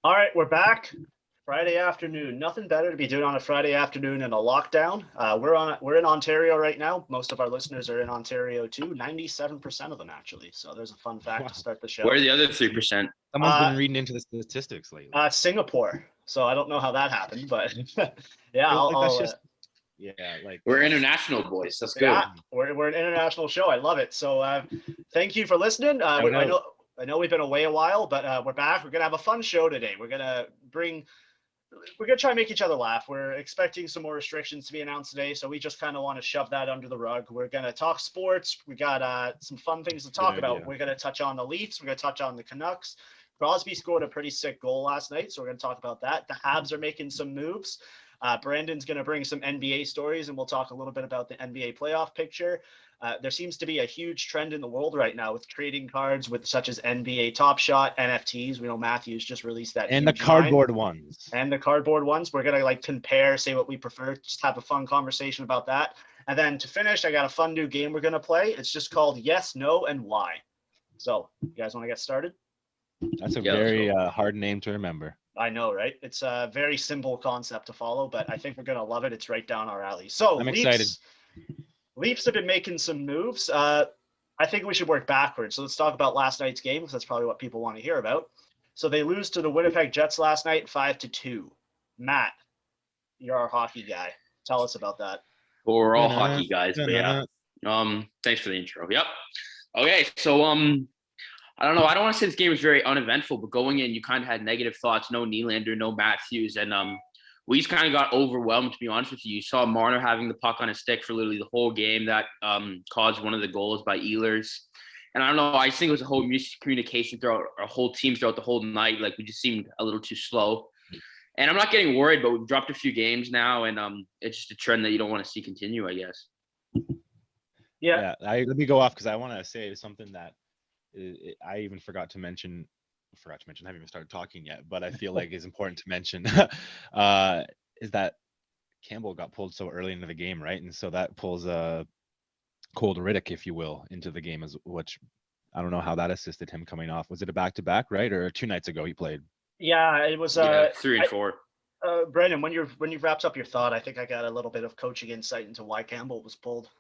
All right, we're back. Friday afternoon. Nothing better to be doing on a Friday afternoon in a lockdown. We're in Ontario right now. Most of our listeners are in Ontario too. 97% of them actually. So there's a fun fact to Wow. start the Where show. are the other 3%? Someone's been reading into the statistics lately. Singapore. So I don't know how that happened, but yeah, I feel like that's I'll just like We're international boys. That's good. yeah, we're an international show. I love it. So thank you for listening. I know we've been away a while, but we're back. We're gonna have a fun show today. We're gonna try and make each other laugh. We're expecting some more restrictions to be announced today, so we just kind of want to shove that under the rug. We're going to talk sports. We got some fun things to talk about. We're going to touch on the Leafs. We're going to touch on the Canucks. Crosby scored a pretty sick goal last night, so we're going to talk about that. The Habs are making some moves. Brandon's going to bring some NBA stories, and we'll talk a little bit about the NBA playoff picture. There seems to be a huge trend in the world right now with trading cards with such as NBA Top Shot, NFTs. We know Matthews just released that. And the cardboard ones. And the cardboard ones. We're going to compare, say what we prefer, just have a fun conversation about that. And then to finish, I got a fun new game we're going to play. It's just called Yes, No, and Why. So you guys want to get started? That's a very hard name to remember. I know, right? It's a very simple concept to follow, but I think we're going to love it. It's right down our alley. So I'm excited. Leafs have been making some moves. I think we should work backwards. So let's talk about last night's game because that's probably what people want to hear about. So they lose to the Winnipeg Jets last night, 5-2. Matt, you're our hockey guy. Tell us about that. Well, we're all hockey guys, but yeah. Thanks for the intro. Yep. Okay, so I don't know. I don't want to say this game was very uneventful, but going in, you kind of had negative thoughts. No Nylander, no Matthews, and we just kind of got overwhelmed, to be honest with you. You saw Marner having the puck on his stick for literally the whole game. That caused one of the goals by Ehlers. And I don't know. I just think it was a whole miscommunication throughout our whole team throughout the whole night. Like, we just seemed a little too slow. And I'm not getting worried, but we've dropped a few games now, and it's just a trend that you don't want to see continue, I guess. Yeah. Let me go off because I want to say something that I even forgot to mention. I haven't even started talking yet, but I feel like it's important to mention is that Campbell got pulled so early into the game, right? And so that pulls Cold Riddick, if you will, into the game, which I don't know how that assisted him coming off. Was it a back-to-back, right? Or 2 nights ago he played? Yeah, it was 3 and 4. Brandon, when you've wrapped up your thought, I think I got a little bit of coaching insight into why Campbell was pulled.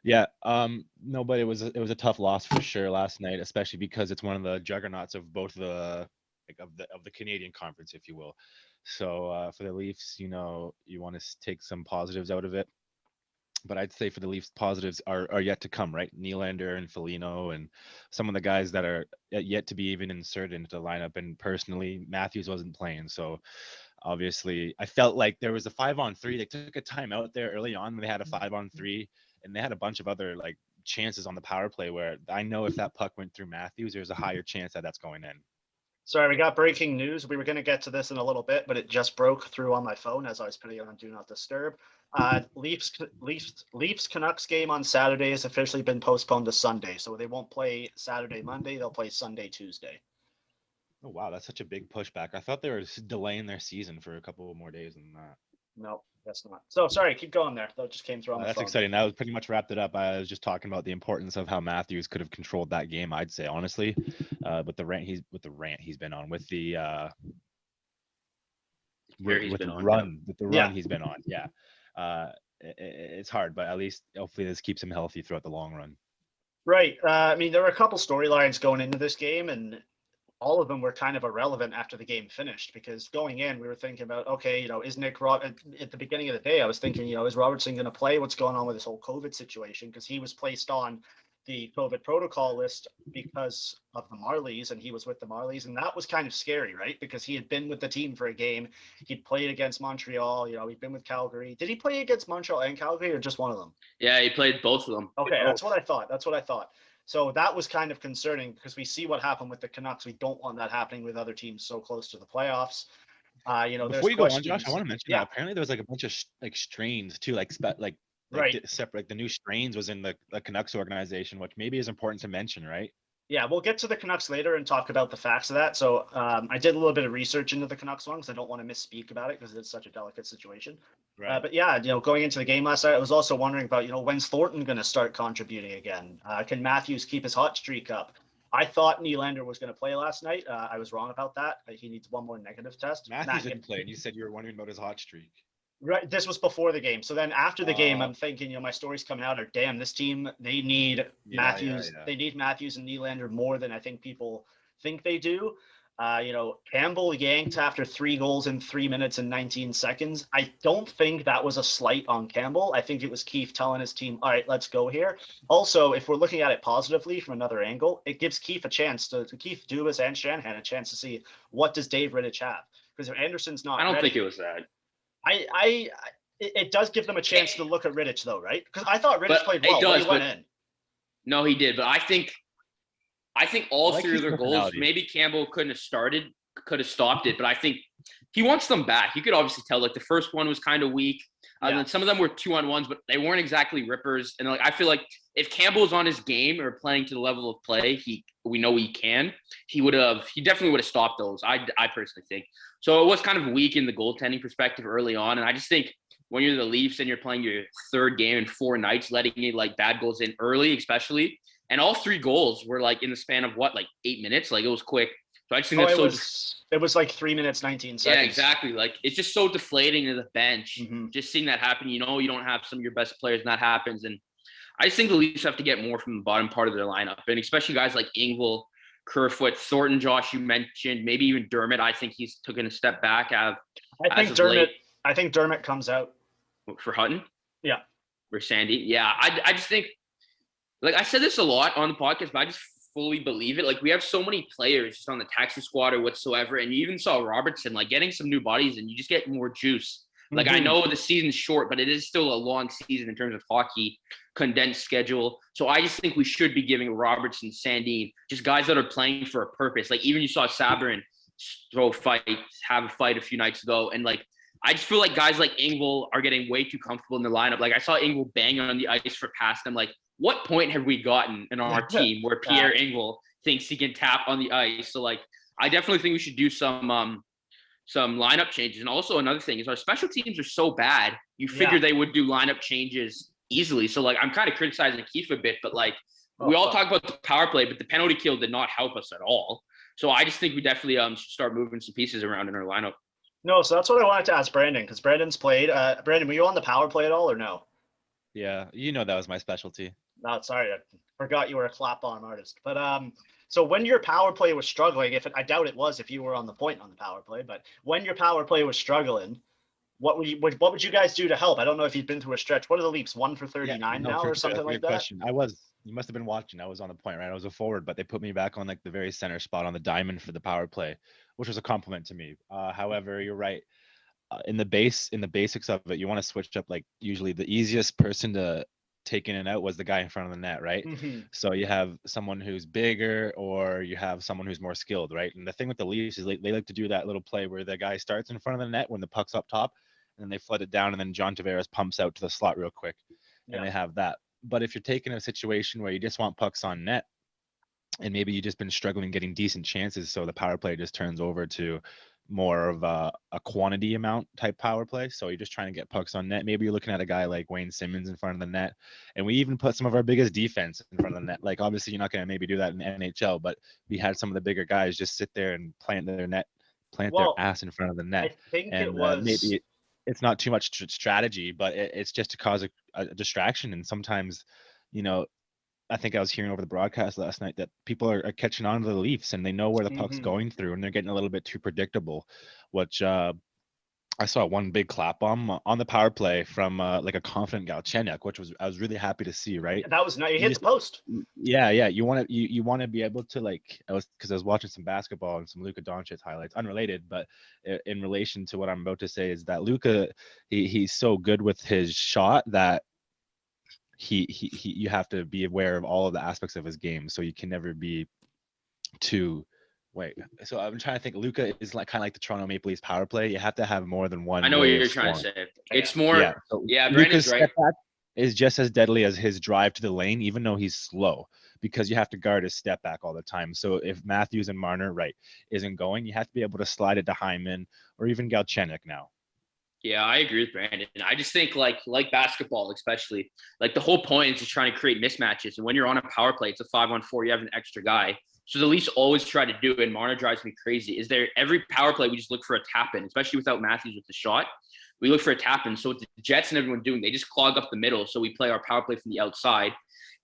Yeah, no, but it was a tough loss for sure last night, especially because it's one of the juggernauts of both of the Canadian conference, if you will. So for the Leafs, you want to take some positives out of it, but I'd say for the Leafs, positives are yet to come, right? Nylander and Foligno and some of the guys that are yet to be even inserted into the lineup. And personally, Matthews wasn't playing, so obviously I felt like there was a 5-on-3. They took a timeout there early on. They had a 5-on-3. And they had a bunch of other chances on the power play where I know if that puck went through Matthews, there's a higher chance that that's going in. Sorry, we got breaking news. We were going to get to this in a little bit, but it just broke through on my phone as I was putting it on Do Not Disturb. Leafs Canucks game on Saturday has officially been postponed to Sunday, so they won't play Saturday, Monday. They'll play Sunday, Tuesday. Oh wow, that's such a big pushback. I thought they were delaying their season for a couple more days than that. No, that's not. So sorry, keep going there. That just came through on my phone. That's exciting. That was pretty much wrapped it up. I was just talking about the importance of how Matthews could have controlled that game, I'd say, honestly. With the rant he's been on, with the run he's been on. Yeah. It's hard, but at least hopefully this keeps him healthy throughout the long run. Right. I mean, there were a couple storylines going into this game, and all of them were kind of irrelevant after the game finished, because going in, we were thinking about, okay, is Nick at the beginning of the day, I was thinking, is Robertson going to play? What's going on with this whole COVID situation? Because he was placed on the COVID protocol list because of the Marlies, and he was with the Marlies, and that was kind of scary, right? Because he had been with the team for a game. He'd played against Montreal, he'd been with Calgary. Did he play against Montreal and Calgary, or just one of them? Yeah, he played both of them. Okay, that's what I thought. So that was kind of concerning because we see what happened with the Canucks. We don't want that happening with other teams so close to the playoffs. Before you go on, Josh, I want to mention that apparently there was a bunch of strains too, separate. The new strains was in the Canucks organization, which maybe is important to mention, right? Yeah, we'll get to the Canucks later and talk about the facts of that. So I did a little bit of research into the Canucks one because I don't want to misspeak about it because it's such a delicate situation. Right. But yeah, going into the game last night, I was also wondering about, when's Thornton going to start contributing again? Can Matthews keep his hot streak up? I thought Nylander was going to play last night. I was wrong about that. He needs one more negative test. Matthews didn't play, and you said you were wondering about his hot streak. Right. This was before the game. So then after the game, I'm thinking, my stories coming out are, damn, this team, they need Matthews. They need Matthews and Nylander more than I think people think they do. Campbell yanked after 3 goals in 3 minutes and 19 seconds. I don't think that was a slight on Campbell. I think it was Keefe telling his team, all right, let's go here. Also, if we're looking at it positively from another angle, it gives Keefe a chance to Keefe, Dubas, and Shanahan a chance to see what does Dave Rittich have. Because if Anderson's not I don't think it was that. It does give them a chance to look at Rittich, though, right? Because I thought Rittich played well when he went in. No, he did. But I think all three of their goals, maybe Campbell could have stopped it, but I think he wants them back. You could obviously tell, the first one was kind of weak. And then some of them were 2-on-1s, but they weren't exactly rippers. And I feel like if Campbell's on his game or playing to the level of play, we know he can. He definitely would have stopped those. I personally think. So it was kind of weak in the goaltending perspective early on. And I just think when you're the Leafs and you're playing your third game in 4 nights, letting bad goals in early, especially. And all 3 goals were in the span of 8 minutes? It was quick. So I just think it was 3 minutes, 19 seconds. Yeah, exactly. It's just so deflating to the bench. Mm-hmm. Just seeing that happen, you don't have some of your best players and that happens. And I just think the Leafs have to get more from the bottom part of their lineup. And especially guys like Engvall, Kerfoot, Thornton, Josh, you mentioned, maybe even Dermott. I think he's taken a step back. I think Dermott comes out. For Hutton? Yeah. For Sandy? Yeah. I just think, I said this a lot on the podcast, but I just fully believe it. We have so many players just on the taxi squad or whatsoever. And you even saw Robertson, getting some new bodies and you just get more juice. I know the season's short, but it is still a long season in terms of hockey, condensed schedule. So I just think we should be giving Robertson, Sandin, just guys that are playing for a purpose. Even you saw Sabrin have a fight a few nights ago. And I just feel like guys like Engvall are getting way too comfortable in the lineup. I saw Engvall bang on the ice for past them. What point have we gotten in our team where Pierre Engvall thinks he can tap on the ice? So I definitely think we should do some lineup changes. And also another thing is our special teams are so bad. You figure they would do lineup changes easily. So I'm kind of criticizing Keefe a bit, but we all talk about the power play, but the penalty kill did not help us at all. So I just think we definitely should start moving some pieces around in our lineup. No, so that's what I wanted to ask Brandon, because Brandon's played. Brandon, were you on the power play at all or no? Yeah, that was my specialty. No, sorry, I forgot you were a clap-on artist. But so when your power play was struggling, I doubt it was if you were on the point on the power play, but when your power play was struggling, what would you guys do to help? I don't know if you've been through a stretch. What are the Leafs, 1 for 39 or something like that? Question. You must have been watching. I was on the point, right? I was a forward, but they put me back on the very center spot on the diamond for the power play, which was a compliment to me. However, you're right. In the basics of it, you want to switch up. Usually the easiest person to take in and out was the guy in front of the net, right? Mm-hmm. So you have someone who's bigger or you have someone who's more skilled, right? And the thing with the Leafs is they like to do that little play where the guy starts in front of the net when the puck's up top, and then they flood it down, and then John Tavares pumps out to the slot real quick, and they have that. But if you're taking a situation where you just want pucks on net, and maybe you've just been struggling getting decent chances, so the power play just turns over to more of a quantity amount type power play. So you're just trying to get pucks on net. Maybe you're looking at a guy like Wayne Simmons in front of the net. And we even put some of our biggest defense in front of the net. Obviously you're not going to maybe do that in the NHL, but we had some of the bigger guys just sit there and plant their ass in front of the net. I think maybe it's not too much strategy, but it's just to cause a distraction. And sometimes, I think I was hearing over the broadcast last night that people are catching on to the Leafs and they know where the puck's going through, and they're getting a little bit too predictable, which I saw one big clap on the power play from a confident Galchenyuk, which I was really happy to see, right? That was nice. You hit the post. Yeah. You want to be able to because I was watching some basketball and some Luka Doncic highlights, unrelated, but in relation to what I'm about to say is that Luka, he's so good with his shot that you have to be aware of all of the aspects of his game, so you can never be too so I'm trying to think. Luka is kind of like the Toronto Maple Leafs power play. You have to have more than one. I know what you're trying to say. It's more Brandon's right. Is just as deadly as his drive to the lane, even though he's slow, because you have to guard his step back all the time. So if Matthews and Marner isn't going, you have to be able to slide it to Hyman or even Galchenyuk now. Yeah, I agree with Brandon. I just think like basketball, especially, the whole point is just trying to create mismatches. And when you're on a power play, it's a 5-on-4, you have an extra guy. So the Leafs always try to do, and Marner drives me crazy, is there every power play we just look for a tap in, especially without Matthews with the shot. We look for a tap in. So what the Jets and everyone doing, they just clog up the middle. So we play our power play from the outside.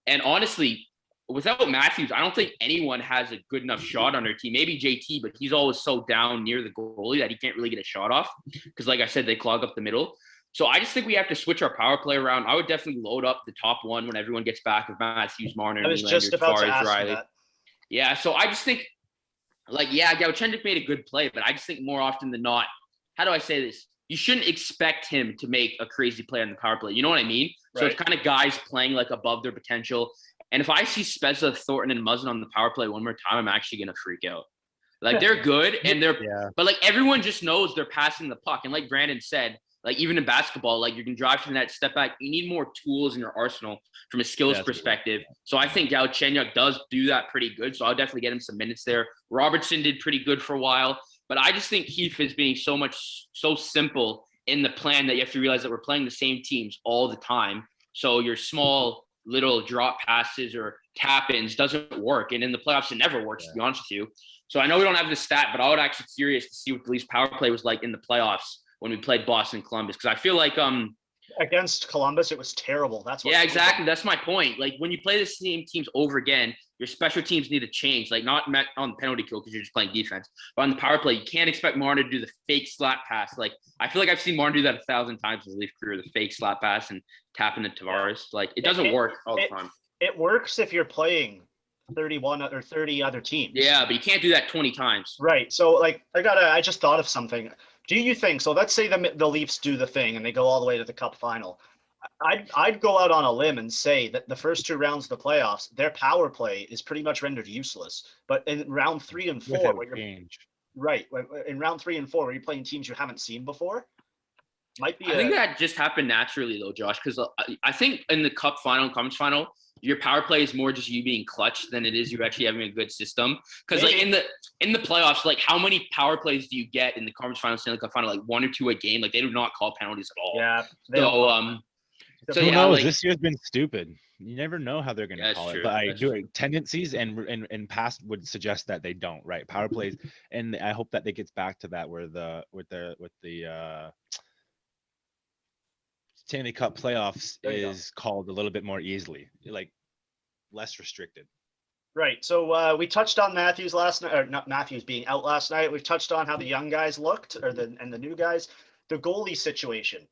And honestly, without Matthews, I don't think anyone has a good enough shot on their team. Maybe JT, but he's always so down near the goalie that he can't really get a shot off. Because like I said, they clog up the middle. So I just think we have to switch our power play around. I would definitely load up the top one when everyone gets back with Matthews, Marner, I was just about to ask Riley. that. Yeah, so I just think, Galchenyuk made a good play, but I just think more often than not, how do I say this? You shouldn't expect him to make a crazy play on the power play. You know what I mean? Right. So it's kind of guys playing like above their potential. And if I see Spezza, Thornton, and Muzzin on the power play one more time, I'm actually going to freak out. Like, they're good, and but like everyone just knows they're passing the puck. And like Brandon said, like even in basketball, like you can drive to the net, step back. You need more tools in your arsenal from a skills perspective. So I think Galchenyuk does do that pretty good. So I'll definitely get him some minutes there. Robertson did pretty good for a while. But I just think Heath is being so simple in the plan that you have to realize that we're playing the same teams all the time. So your small little drop passes or tap-ins doesn't work. And in the playoffs, it never works, to be honest with you. So I know we don't have the stat, but I would actually be curious to see what the Leafs power play was like in the playoffs when we played Boston and Columbus. Because I feel like against Columbus, it was terrible. That's what. Yeah, exactly. That's my point. Like when you play the same teams over again, your special teams need to change. Like not on the penalty kill because you're just playing defense, but on the power play, you can't expect Marner to do the fake slap pass. Like I feel like I've seen Marner do that 1,000 times in his Leaf career, the fake slap pass and tapping the Tavares. Like it doesn't work all the time. It works if you're playing 31 or 30 other teams. Yeah, but you can't do that 20 times. Right. So like I just thought of something. Do you think so? Let's say the Leafs do the thing and they go all the way to the Cup final. I'd go out on a limb and say that the first 2 rounds of the playoffs, their power play is pretty much rendered useless. But in round 3 and 4, in round 3 and 4, where you're playing teams you haven't seen before, might be. I think that just happened naturally though, Josh, because I think in the Cup final, conference final, your power play is more just you being clutch than it is you actually having a good system. Because like in the playoffs, like how many power plays do you get in the conference final, Stanley Cup final? Like 1 or 2 a game. Like they do not call penalties at all. Yeah. So who knows? This year's been stupid. You never know how they're going to call it. But I do it. Tendencies and past would suggest that they don't. Right? Power plays, and I hope that they gets back to that where with the Stanley Cup playoffs is called a little bit more easily, like less restricted. Right. So we touched on Matthews last night, or not Matthews being out last night. We've touched on how the young guys looked, and the new guys. The goalie situation.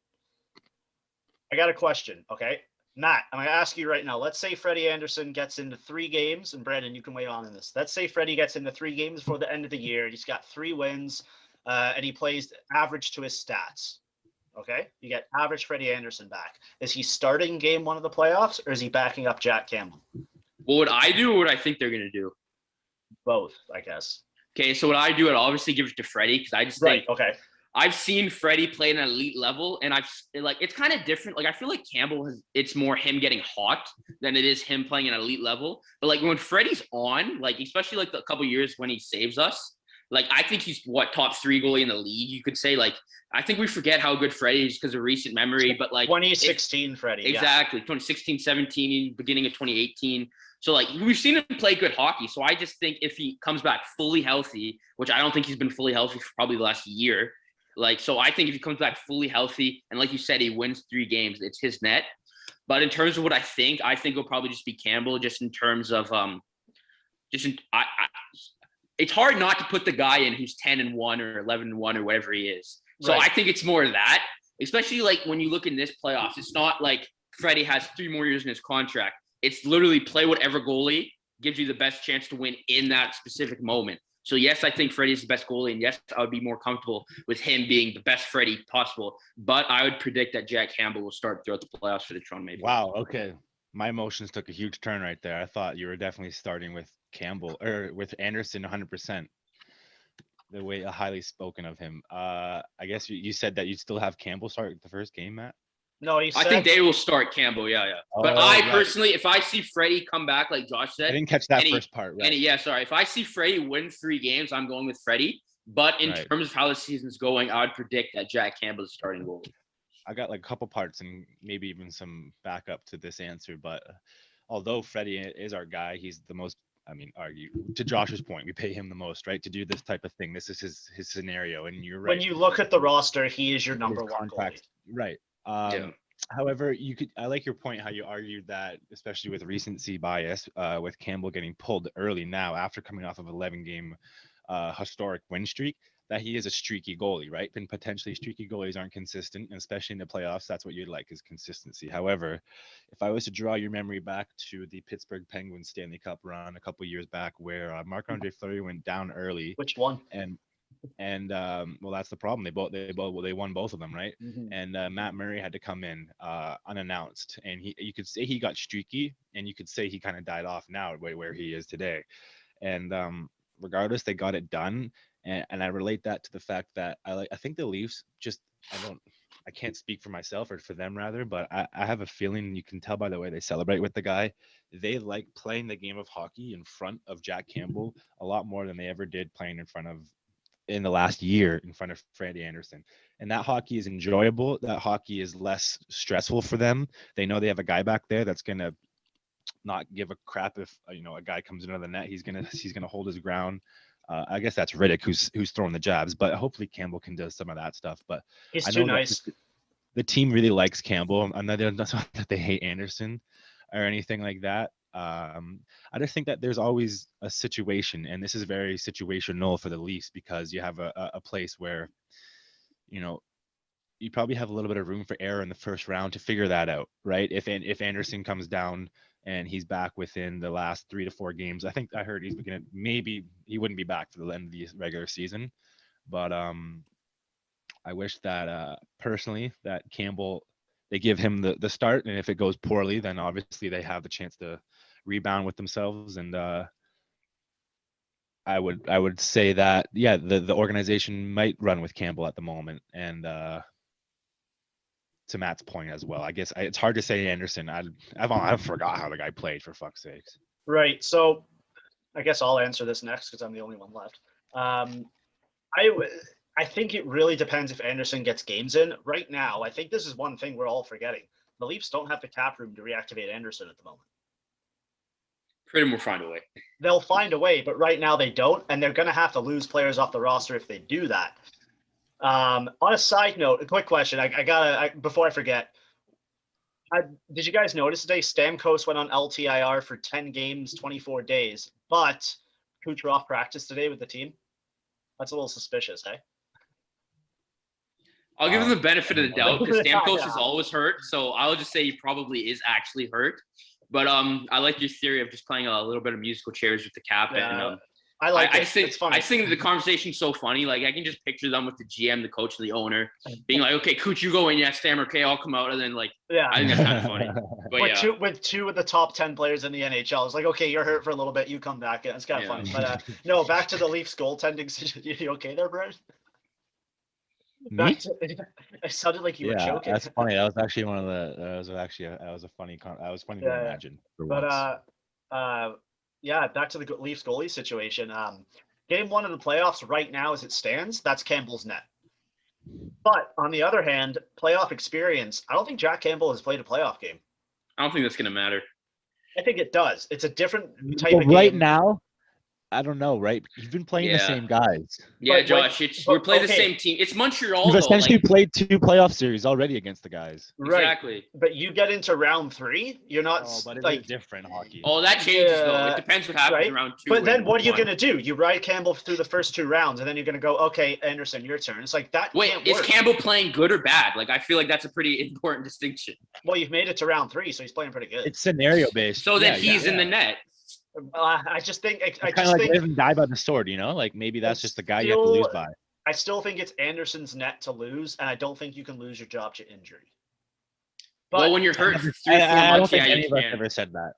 I got a question, okay? Matt, I'm going to ask you right now. Let's say Freddie Anderson gets into 3 games, and Brandon, you can weigh on this. Let's say Freddie gets into 3 games before the end of the year. He's got 3 wins, and he plays average to his stats. Okay? You get average Freddie Anderson back. Is he starting game 1 of the playoffs, or is he backing up Jack Campbell? What would I do or what I think they're going to do? Both, I guess. Okay, so what I do, I'd obviously give it to Freddie because I just think okay. I've seen Freddie play at an elite level, and it's kind of different. Like I feel like Campbell it's more him getting hot than it is him playing at an elite level. But like when Freddie's on, like especially like the couple years when he saves us, like I think he's top 3 goalie in the league. You could say like I think we forget how good Freddie is because of recent memory, but like 2016 Freddie. Exactly. 2016, 17, beginning of 2018. So like we've seen him play good hockey. So I just think if he comes back fully healthy, which I don't think he's been fully healthy for probably the last year. Like, so I think if he comes back fully healthy, and like you said, he wins 3 games, it's his net. But in terms of what I think it'll probably just be Campbell, just in terms of it's hard not to put the guy in who's 10-1 or 11-1 or whatever he is. So I think it's more that, especially like when you look in this playoffs, it's not like Freddie has 3 more years in his contract. It's literally play whatever goalie gives you the best chance to win in that specific moment. So yes, I think Freddie is the best goalie, and yes, I would be more comfortable with him being the best Freddie possible. But I would predict that Jack Campbell will start throughout the playoffs for the Toronto Maple Leafs. Wow. Okay, my emotions took a huge turn right there. I thought you were definitely starting with Campbell or with Anderson 100%. The way highly spoken of him. I guess you said that you'd still have Campbell start the first game, Matt. No, I think they will start Campbell. Yeah. But personally, if I see Freddie come back, like Josh said, I didn't catch that first part. Right. If I see Freddie win 3 games, I'm going with Freddie. But in terms of how the season's going, I would predict that Jack Campbell is starting goalie. I got like a couple parts and maybe even some backup to this answer. But although Freddie is our guy, he's the most I mean, argue to Josh's point, we pay him the most, right, to do this type of thing. This is his scenario, and you're right. When you look at the roster, he is your number one goalie. Right. However, I like your point how you argued that, especially with recency bias, with Campbell getting pulled early now after coming off of 11-game historic win streak, that he is a streaky goalie, right? And potentially streaky goalies aren't consistent, and especially in the playoffs, that's what you'd like is consistency. However, if I was to draw your memory back to the Pittsburgh Penguins Stanley Cup run a couple years back, where Marc-Andre Fleury went down early. Which one? And well, that's the problem. They won both of them, right? Mm-hmm. And Matt Murray had to come in unannounced, and you could say he got streaky, and you could say he kind of died off now where he is today. And regardless, they got it done. And I relate that to the fact that I think the Leafs just I can't speak for myself or for them rather, but I have a feeling, you can tell by the way they celebrate with the guy, they like playing the game of hockey in front of Jack Campbell a lot more than they ever did playing in the last year in front of Freddie Anderson. And that hockey is enjoyable. That hockey is less stressful for them. They know they have a guy back there that's gonna not give a crap if a guy comes into the net. He's gonna hold his ground. I guess that's Riddick who's throwing the jabs, but hopefully Campbell can do some of that stuff. But he's too nice. The team really likes Campbell. I'm not that they hate Anderson or anything like that. I just think that there's always a situation, and this is very situational for the Leafs because you have a place where, you probably have a little bit of room for error in the first round to figure that out, right? If Anderson comes down and he's back within the last 3 to 4 games, I think I heard maybe he wouldn't be back for the end of the regular season. But I wish that personally that Campbell, they give him the start, and if it goes poorly, then obviously they have the chance to rebound with themselves. And I would say that the organization might run with Campbell at the moment. And to Matt's point as well, I guess it's hard to say Anderson. I forgot how the guy played, for fuck's sakes. Right. So I guess I'll answer this next because I'm the only one left. I think it really depends if Anderson gets games in. Right now, I think this is one thing we're all forgetting. The Leafs don't have the cap room to reactivate Anderson at the moment. Freedom will find a way. They'll find a way, but right now they don't, and they're going to have to lose players off the roster if they do that. On a side note, a quick question. Before I forget, did you guys notice today Stamkos went on LTIR for 10 games, 24 days, but Kucherov practiced today with the team? That's a little suspicious, hey? I'll give him the benefit of the doubt because Stamkos is always hurt, so I'll just say he probably is actually hurt. But I like your theory of just playing a little bit of musical chairs with the cap. Yeah, And I think it's funny. I think the conversation's so funny. Like I can just picture them with the GM, the coach, and the owner being like, "Okay, Cooch, you go in, yeah, Stammer, okay, I'll come out," and then I think that's kind of funny. But with two of the top 10 players in the NHL, it's like, okay, you're hurt for a little bit, you come back in. It's kind of funny. But no, back to the Leafs goaltending situation. You okay there, Brett? It sounded like you were choking. That's funny. That was actually one of the. That was a funny. That was funny to imagine. But back to the Leafs goalie situation. Game 1 of the playoffs right now, as it stands, that's Campbell's net. But on the other hand, playoff experience. I don't think Jack Campbell has played a playoff game. I don't think that's gonna matter. I think it does. It's a different type of game. Right now, I don't know, right? You've been playing the same guys. Yeah, Josh, we're playing the same team. It's Montreal. You've essentially played 2 playoff series already against the guys. Right. Exactly. But you get into round 3, you're not but it's different hockey. Oh, that changes though. It depends what happens in round 2. But then what are you gonna do? You ride Campbell through the first 2 rounds, and then you're gonna go, okay, Anderson, your turn. It's like that. Wait, is Campbell playing good or bad? I feel like that's a pretty important distinction. Well, you've made it to round 3, so he's playing pretty good. It's scenario based. So then he's in the net. I just think I kind of live and die by the sword, Like maybe that's just the guy you have to lose by. I still think it's Anderson's net to lose, and I don't think you can lose your job to injury. But when you're hurt for 3 or 4 months, I don't think any of us ever said that.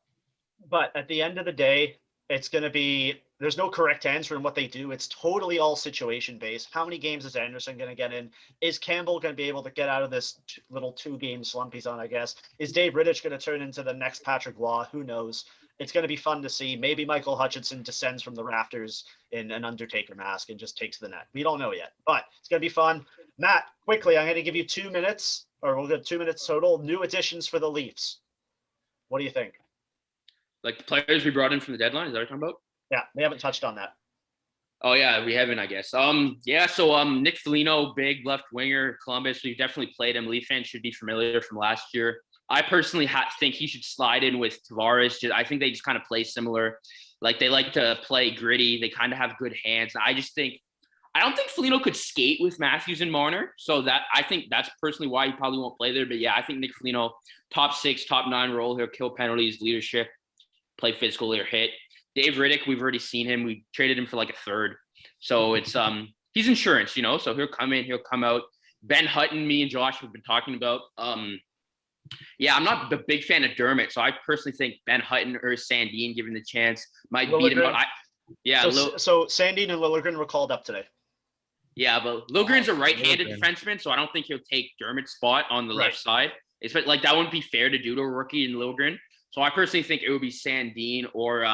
But at the end of the day, it's going to be there's no correct answer in what they do. It's totally all situation based. How many games is Anderson going to get in? Is Campbell going to be able to get out of this little 2-game slump he's on, I guess? Is Dave Rittich going to turn into the next Patrick Roy? Who knows? It's going to be fun to see. Maybe Michael Hutchinson descends from the rafters in an Undertaker mask and just takes the net. We don't know yet, but it's going to be fun. Matt, quickly, I'm going to give you 2 minutes, or we'll get 2 minutes total. New additions for the Leafs. What do you think? Like the players we brought in from the deadline. Is that what you're talking about? Yeah, we haven't touched on that. Oh yeah, we haven't, I guess. Yeah. So Nick Foligno, big left winger, Columbus. We've definitely played him. Leaf fans should be familiar from last year. I personally think he should slide in with Tavares. I think they just kind of play similar. Like they like to play gritty. They kind of have good hands. I don't think Foligno could skate with Matthews and Marner. So I think that's personally why he probably won't play there. But yeah, I think Nick Foligno, top 6, top 9 role here, kill penalties, leadership, play physical or hit. Dave Riddick, we've already seen him. We traded him for like a third. So it's he's insurance, so he'll come in, he'll come out. Ben Hutton, me and Josh have been talking about. Yeah, I'm not a big fan of Dermott, so I personally think Ben Hutton or Sandin, given the chance, might beat him out. So Sandin and Liljegren were called up today. Yeah, but Liljegren's a right-handed defenseman, so I don't think he'll take Dermott's spot on the left side. It's like that wouldn't be fair to do to a rookie in Liljegren. So I personally think it would be Sandin or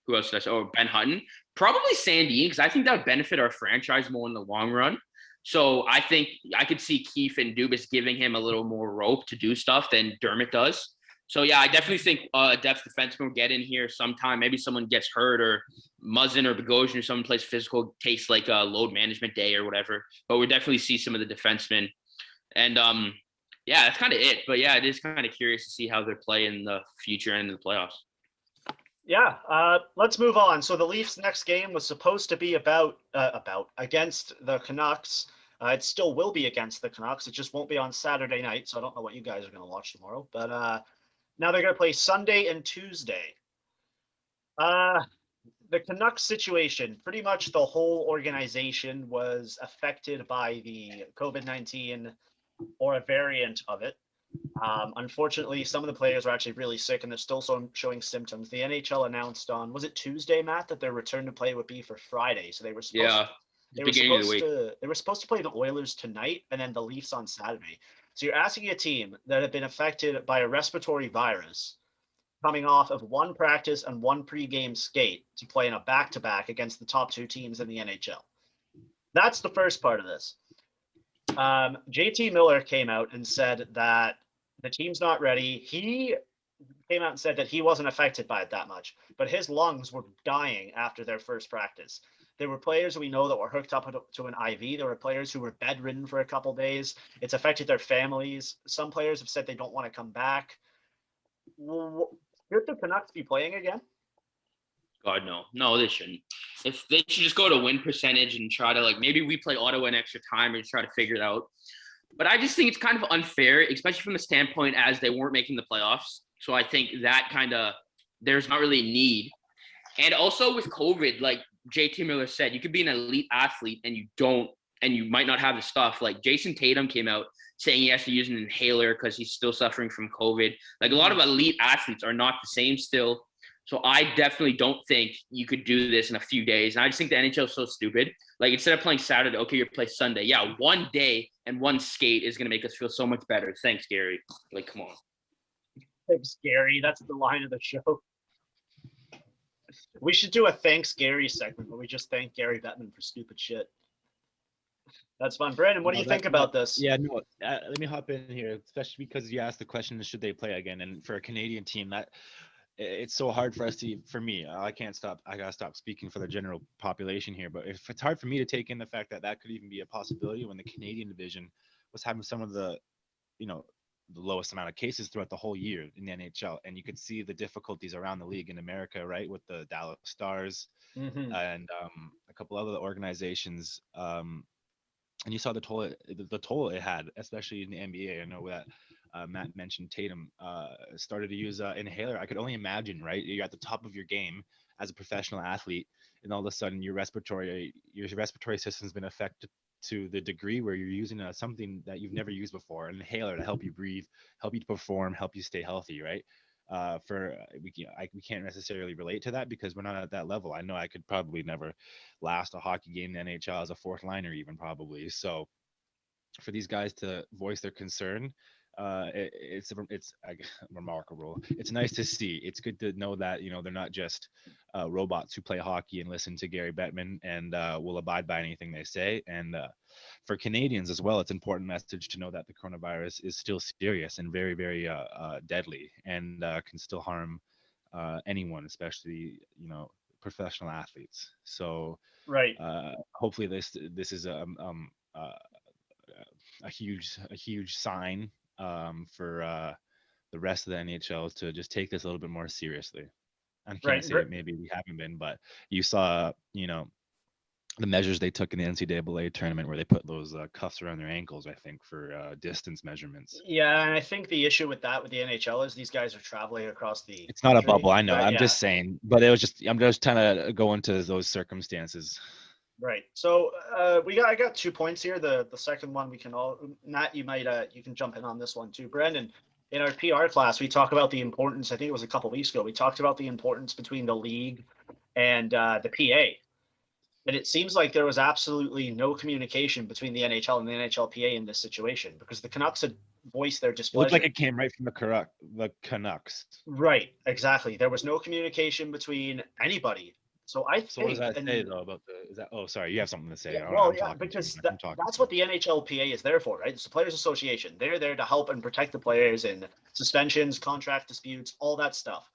who else did I say? Oh, Ben Hutton. Probably Sandin, because I think that would benefit our franchise more in the long run. So I think I could see Keefe and Dubas giving him a little more rope to do stuff than Dermott does. So yeah, I definitely think a depth defenseman will get in here sometime. Maybe someone gets hurt or Muzzin or Bogosian or someone plays physical, takes like a load management day or whatever. But we'll definitely see some of the defensemen. And yeah, that's kind of it. But yeah, it is kind of curious to see how they play in the future and in the playoffs. Yeah, let's move on. So the Leafs' next game was supposed to be against the Canucks. It still will be against the Canucks. It just won't be on Saturday night, so I don't know what you guys are going to watch tomorrow. But now they're going to play Sunday and Tuesday. The Canucks situation, pretty much the whole organization was affected by the COVID-19 or a variant of it. Unfortunately, some of the players are actually really sick and they're still showing symptoms. The NHL announced on, was it Tuesday, Matt, that their return to play would be for Friday. So they were supposed they were supposed to play the Oilers tonight and then the Leafs on Saturday. So you're asking a team that had been affected by a respiratory virus coming off of one practice and one pregame skate to play in a back-to-back against the top 2 teams in the NHL. That's the first part of this. JT Miller came out and said that the team's not ready. He came out and said that he wasn't affected by it that much, but his lungs were dying after their first practice. There were players we know that were hooked up to an IV. There were players who were bedridden for a couple days. It's affected their families. Some players have said they don't want to come back. Should the Canucks be playing again? God, no. No, they shouldn't. If they should just go to win percentage and try to, maybe we play Ottawa in extra time and try to figure it out. But I just think it's kind of unfair, especially from the standpoint as they weren't making the playoffs. So I think that there's not really a need. And also with COVID, like JT Miller said, you could be an elite athlete and you might not have the stuff. Like Jason Tatum came out saying he has to use an inhaler because he's still suffering from COVID. Like a lot of elite athletes are not the same still. So I definitely don't think you could do this in a few days. And I just think the NHL is so stupid. Like instead of playing Saturday, okay, you play Sunday. Yeah, one day and one skate is going to make us feel so much better. Thanks, Gary. Like, come on. Thanks, Gary. That's the line of the show. We should do a thanks, Gary segment where we just thank Gary Bettman for stupid shit. That's fun. Brandon, what do you think about this? Yeah, no, let me hop in here, especially because you asked the question, should they play again? And for a Canadian team, it's so hard for me. I gotta stop speaking for the general population here, but if it's hard for me to take in the fact that could even be a possibility when the Canadian division was having some of the lowest amount of cases throughout the whole year in the NHL, and you could see the difficulties around the league in America, right, with the Dallas Stars and a couple other organizations, and you saw the toll it had, especially in the NBA. I know that Matt mentioned Tatum started to use an inhaler. I could only imagine, right? You're at the top of your game as a professional athlete, and all of a sudden your respiratory system's been affected to the degree where you're using something that you've never used before, an inhaler to help you breathe, help you perform, help you stay healthy, right? We can't necessarily relate to that because we're not at that level. I know I could probably never last a hockey game in the NHL as a fourth liner even probably. So for these guys to voice their concern, it's remarkable. It's nice to see. It's good to know that they're not just robots who play hockey and listen to Gary Bettman and will abide by anything they say. And for Canadians as well, it's an important message to know that the coronavirus is still serious and very, very deadly and can still harm anyone, especially professional athletes. So Right. hopefully this is a huge sign for the rest of the NHL to just take this a little bit more seriously. I can't Right. say maybe we haven't been, but you saw, the measures they took in the NCAA tournament where they put those cuffs around their ankles, I think, for distance measurements. Yeah, and I think the issue with that with the NHL is these guys are traveling across the It's not a country. bubble, I know. But, I'm yeah. just saying, but I'm just trying to go into those circumstances. Right. So I got 2 points here. The second one we can all, Matt, you can jump in on this one too. Brendan, in our PR class, we talk about the importance. I think it was a couple weeks ago. We talked about the importance between the league and the PA. And it seems like there was absolutely no communication between the NHL and the NHLPA in this situation because the Canucks had voiced their It displeasure. looked like it came right from the Canucks. Right, exactly. There was no communication between anybody. So I think. So what does that say though about oh, sorry, you have something to say. Yeah, well, yeah, because that's what the NHLPA is there for, right? It's the Players Association. They're there to help and protect the players in suspensions, contract disputes, all that stuff.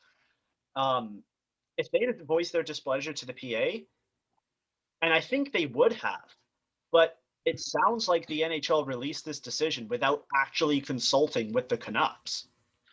If they had voiced their displeasure to the PA, and I think they would have, but it sounds like the NHL released this decision without actually consulting with the Canucks.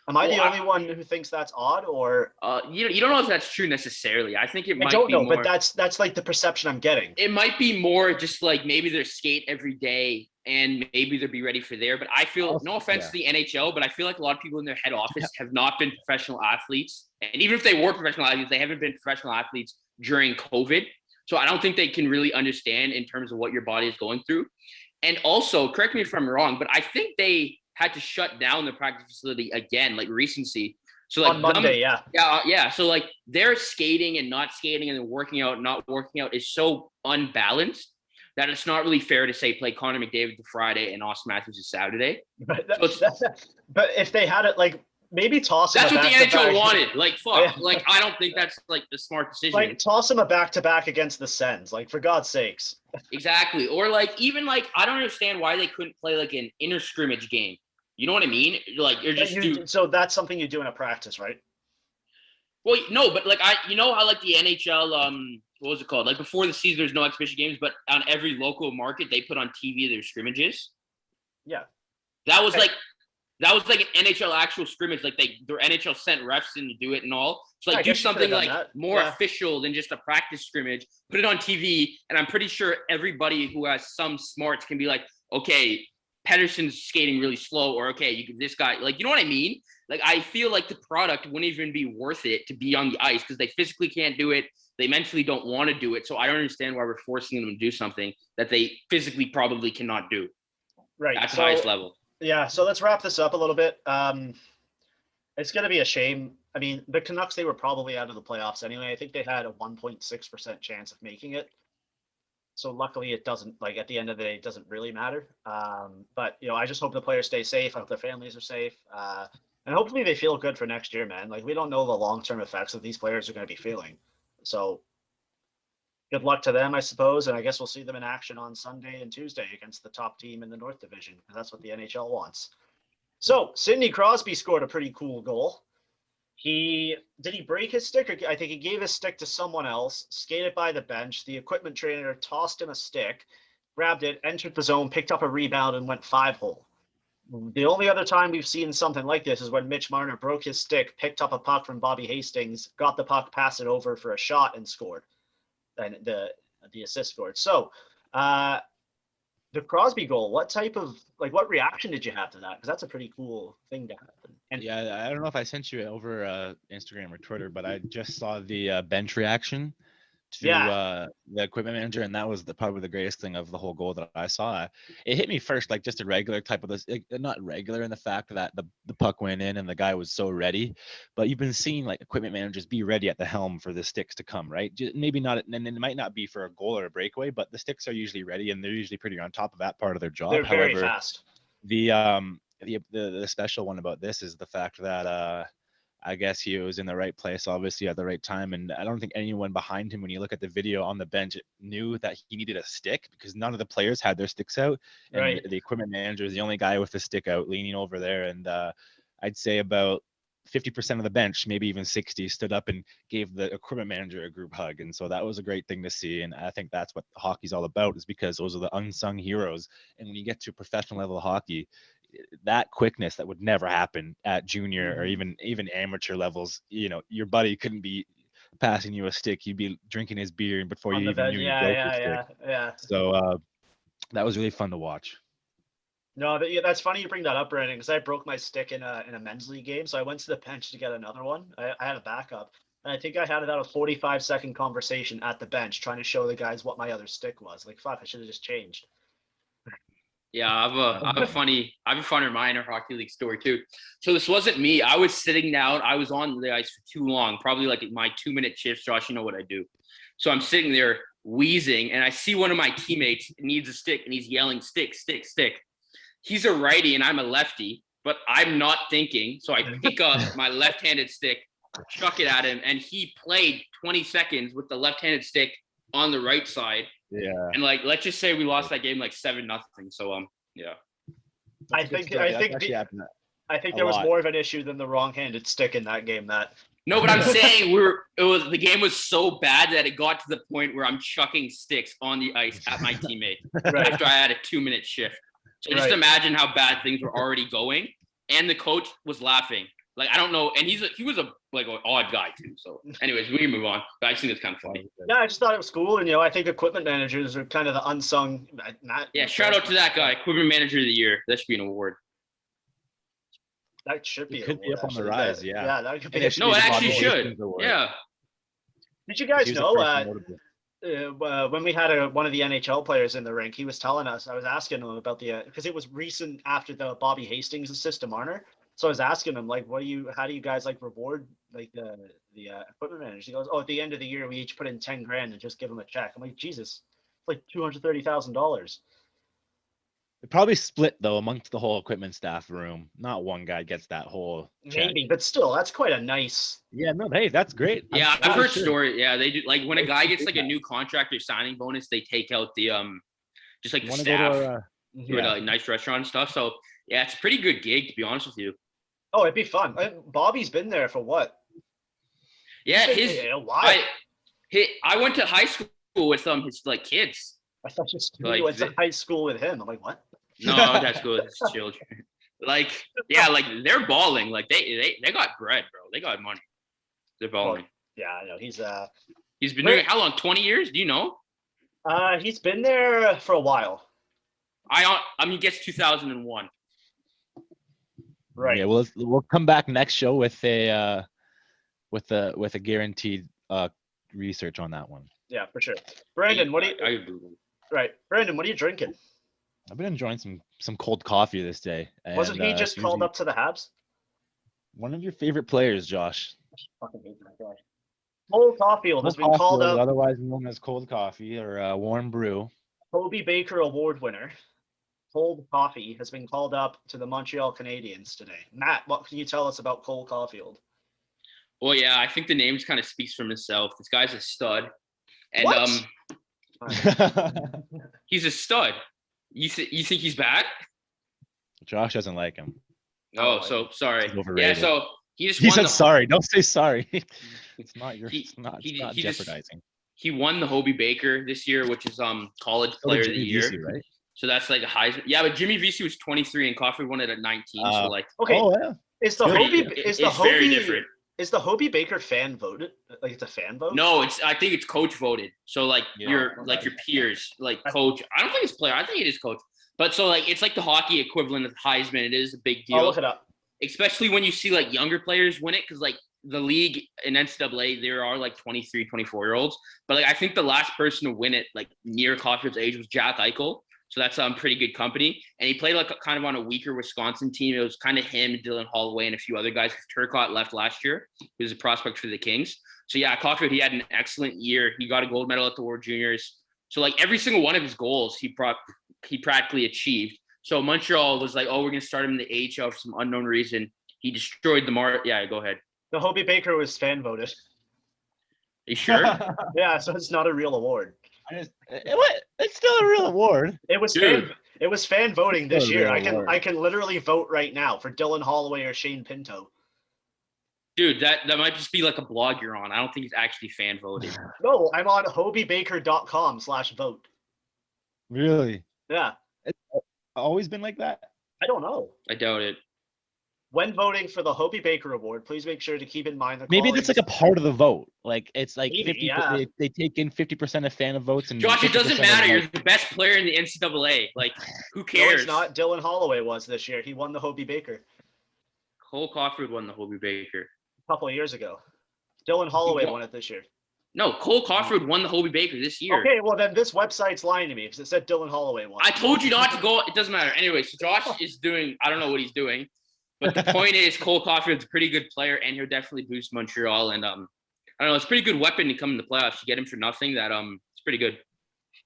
Am I the only one who thinks that's odd, or you don't know if that's true necessarily? I think it might. I don't know, more, but that's like the perception I'm getting. It might be more just like maybe they're skate every day and maybe they'll be ready for there. But I feel, no offense to the NHL, but I feel like a lot of people in their head office have not been professional athletes, and even if they were professional athletes, they haven't been professional athletes during COVID. So I don't think they can really understand in terms of what your body is going through. And also, correct me if I'm wrong, but I think they had to shut down the practice facility again, like recency. So like on Monday, yeah. So like their skating and not skating and then working out, not working out is so unbalanced that it's not really fair to say play Connor McDavid to Friday and Austin Matthews to Saturday. But if they had it like maybe toss him. That's what the NHL wanted. Like fuck. Like I don't think that's like the smart decision. Like toss him a back-to-back against the Sens. Like for God's sakes. Exactly. Or like even like I don't understand why they couldn't play like an inter scrimmage game. You know what I mean? Like you're just so that's something you do in a practice, right? Well, no, but like how like the NHL what was it called? Like before the season there's no exhibition games, but on every local market they put on TV their scrimmages. Yeah. That was like an NHL actual scrimmage. Like their NHL sent refs in to do it and all. So like do something like more official than just a practice scrimmage. Put it on TV, and I'm pretty sure everybody who has some smarts can be like, okay, Pedersen's skating really slow, or okay, this guy, like, you know what I mean? Like, I feel like the product wouldn't even be worth it to be on the ice because they physically can't do it. They mentally don't want to do it. So I don't understand why we're forcing them to do something that they physically probably cannot do. Right. At the highest level. Yeah. So let's wrap this up a little bit. It's going to be a shame. I mean, the Canucks, they were probably out of the playoffs anyway. I think they had a 1.6% chance of making it. So luckily it doesn't, like at the end of the day, it doesn't really matter. But, I just hope the players stay safe. I hope their families are safe. And hopefully they feel good for next year, man. Like we don't know the long-term effects that these players are going to be feeling. So good luck to them, I suppose. And I guess we'll see them in action on Sunday and Tuesday against the top team in the North Division, because that's what the NHL wants. So Sidney Crosby scored a pretty cool goal. Did he break his stick? Or I think he gave his stick to someone else, skated by the bench. The equipment trainer tossed him a stick, grabbed it, entered the zone, picked up a rebound, and went 5-hole. The only other time we've seen something like this is when Mitch Marner broke his stick, picked up a puck from Bobby Hastings, got the puck, passed it over for a shot, and scored. And the assist scored. So the Crosby goal, what reaction did you have to that? Because that's a pretty cool thing to happen. And yeah, I don't know if I sent you over Instagram or Twitter, but I just saw the bench reaction to the equipment manager, and that was probably the greatest thing of the whole goal that I saw. It hit me first like just a regular type of this, not regular in the fact that the puck went in and the guy was so ready, but you've been seeing like equipment managers be ready at the helm for the sticks to come, right? Maybe not, and it might not be for a goal or a breakaway, but the sticks are usually ready and they're usually pretty on top of that part of their job. They're very fast. The special one about this is the fact that I guess he was in the right place, obviously at the right time. And I don't think anyone behind him, when you look at the video on the bench, knew that he needed a stick because none of the players had their sticks out. And right. The equipment manager is the only guy with the stick out leaning over there. And I'd say about 50% of the bench, maybe even 60, stood up and gave the equipment manager a group hug. And so that was a great thing to see. And I think that's what hockey's all about, is because those are the unsung heroes. And when you get to professional level hockey, that quickness that would never happen at junior or even amateur levels, your buddy couldn't be passing you a stick. You'd be drinking his beer before you even knew you broke your stick. Yeah. So that was really fun to watch. No, that's funny you bring that up, Brandon, because I broke my stick in a men's league game. So I went to the bench to get another one. I had a backup. And I think I had about a 45-second conversation at the bench trying to show the guys what my other stick was. Like, fuck, I should have just changed. Yeah, I have a funny minor hockey league story too. So this wasn't me. I was sitting down. I was on the ice for too long, probably like my 2-minute shifts. Josh, you know what I do. So I'm sitting there wheezing, and I see one of my teammates needs a stick, and he's yelling, "Stick, stick, stick." He's a righty, and I'm a lefty, but I'm not thinking. So I pick up my left-handed stick, chuck it at him, and he played 20 seconds with the left-handed stick on the right side. Yeah. And let's just say we lost that game 7-0. So yeah. I think there was more of an issue than the wrong-handed stick in that game. No, but I'm saying the game was so bad that it got to the point where I'm chucking sticks on the ice at my teammate after I had a 2-minute shift. So just imagine how bad things were already going, and the coach was laughing. I don't know, and he was an odd guy too. So, anyways, we can move on. But I just think it's kind of funny. Yeah, I just thought it was cool, and I think equipment managers are kind of the unsung. Shout out to that guy, equipment manager of the year. That should be an award. That should be. It could be up on the rise. Yeah, that could be. No, it actually should. Yeah. Did you guys know? When we had one of the NHL players in the rink, he was telling us. I was asking him about because it was recent after the Bobby Hastings assist to Marner. So I was asking him, how do you guys reward the equipment managers? He goes, at the end of the year, we each put in $10,000 and just give them a check. I'm like, Jesus, it's $230,000. It probably split though amongst the whole equipment staff room. Not one guy gets that whole check. Maybe, but still, that's quite a nice. Yeah, no, hey, that's great. Yeah, I've heard stories. Yeah, they do. When a guy gets a new contract or signing bonus, they take out the just the staff to a nice restaurant and stuff. So yeah, it's a pretty good gig, to be honest with you. Oh, it'd be fun. Bobby's been there for what? Yeah, I went to high school with his kids. I thought you went to high school with him. I'm like, what? No, that's good. It's children. They're balling. They got bread, bro. They got money. They're balling. Yeah, I know. He's been doing it how long? 20 years? Do you know? He's been there for a while. He gets 2001. Right. Yeah, we'll come back next show with a guaranteed research on that one. Yeah, for sure. Brandon, what are you drinking? I've been enjoying some cold coffee this day. Wasn't he just called up to the Habs? One of your favorite players, Josh. I fucking hate that guy. Cole Caulfield has been called up. Otherwise known as cold coffee or warm brew. Kobe Baker Award winner. Cold Coffee has been called up to the Montreal Canadiens today. Matt, what can you tell us about Cole Caulfield? Well, yeah, I think the name kind of speaks for himself. This guy's a stud. And he's a stud. You think he's bad? Josh doesn't like him. Oh, so sorry. Yeah, so he said sorry. Don't say sorry. It's not jeopardizing. He won the Hobey Baker this year, which is college player of the year. Vesey, right? So that's a Heisman. Yeah, but Jimmy Vesey was 23 and Coffey won it at 19. Okay. Oh yeah. Is the Hobey very different. Is the Hobey Baker fan voted? It's a fan vote? No, I think it's coach voted. So your peers, coach. I don't think it's player. I think it is coach. But so it's the hockey equivalent of Heisman. It is a big deal. I'll look it up. Especially when you see younger players win it, because the league in NCAA, there are 23, 24-year-olds. But I think the last person to win it near Caulfield's age was Jack Eichel. So that's pretty good company. And he played kind of on a weaker Wisconsin team. It was kind of him, Dylan Holloway, and a few other guys. Turcotte left last year. He was a prospect for the Kings. So yeah, Caulfield, he had an excellent year. He got a gold medal at the World Juniors. So every single one of his goals, he practically achieved. So Montreal was we're going to start him in the AHL for some unknown reason. He destroyed the Yeah, go ahead. The Hobey Baker was fan voted. You sure? Yeah, so it's not a real award. It's still a real award. It was fan voting this year. I can literally vote right now for Dylan Holloway or Shane Pinto. Dude, that might just be like a blog you're on. I don't think it's actually fan voted. No, I'm on hobiebaker.com/vote. Really? Yeah. It's always been like that? I don't know. I doubt it. When voting for the Hobie Baker Award, please make sure to keep in mind the Maybe that's like a part of the vote. Like it's like Maybe, 50. yeah. They take in 50% of fan votes and Josh, it doesn't 50% matter. of, You're like, the best player in the NCAA. Like, who No, cares? it's not. Dylan Holloway was this year. He won the Hobie Baker Cole Caulfield won the Hobie Baker. a couple of years ago. Dylan Holloway won it this year. No, Cole Caulfield won the Hobie Baker this year. Okay, well then this website's lying to me because it said Dylan Holloway won. I told you not to go. It doesn't matter. Anyway, so Josh is doing, I don't know what he's doing, but the point is Cole Caulfield's a pretty good player and he'll definitely boost Montreal. And I don't know, it's a pretty good weapon to come in the playoffs. You get him for nothing. It's pretty good.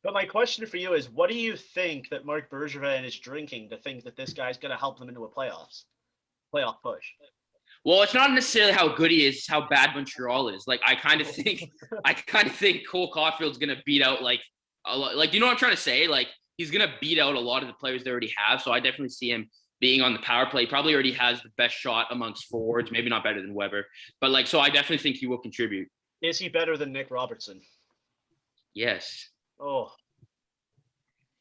But my question for you is, what do you think that Marc Bergevin is drinking to think that this guy's going to help them into a playoff push? Well, it's not necessarily how good he is, it's how bad Montreal is. Like, I kind of think Cole Caulfield's gonna beat out like you know what I'm trying to say? Like, he's gonna beat out a lot of the players they already have. So I definitely see him being on the power play. He probably already has the best shot amongst forwards, maybe not better than Weber, but like, so I definitely think he will contribute. Is he better than Nick Robertson? Yes. Oh,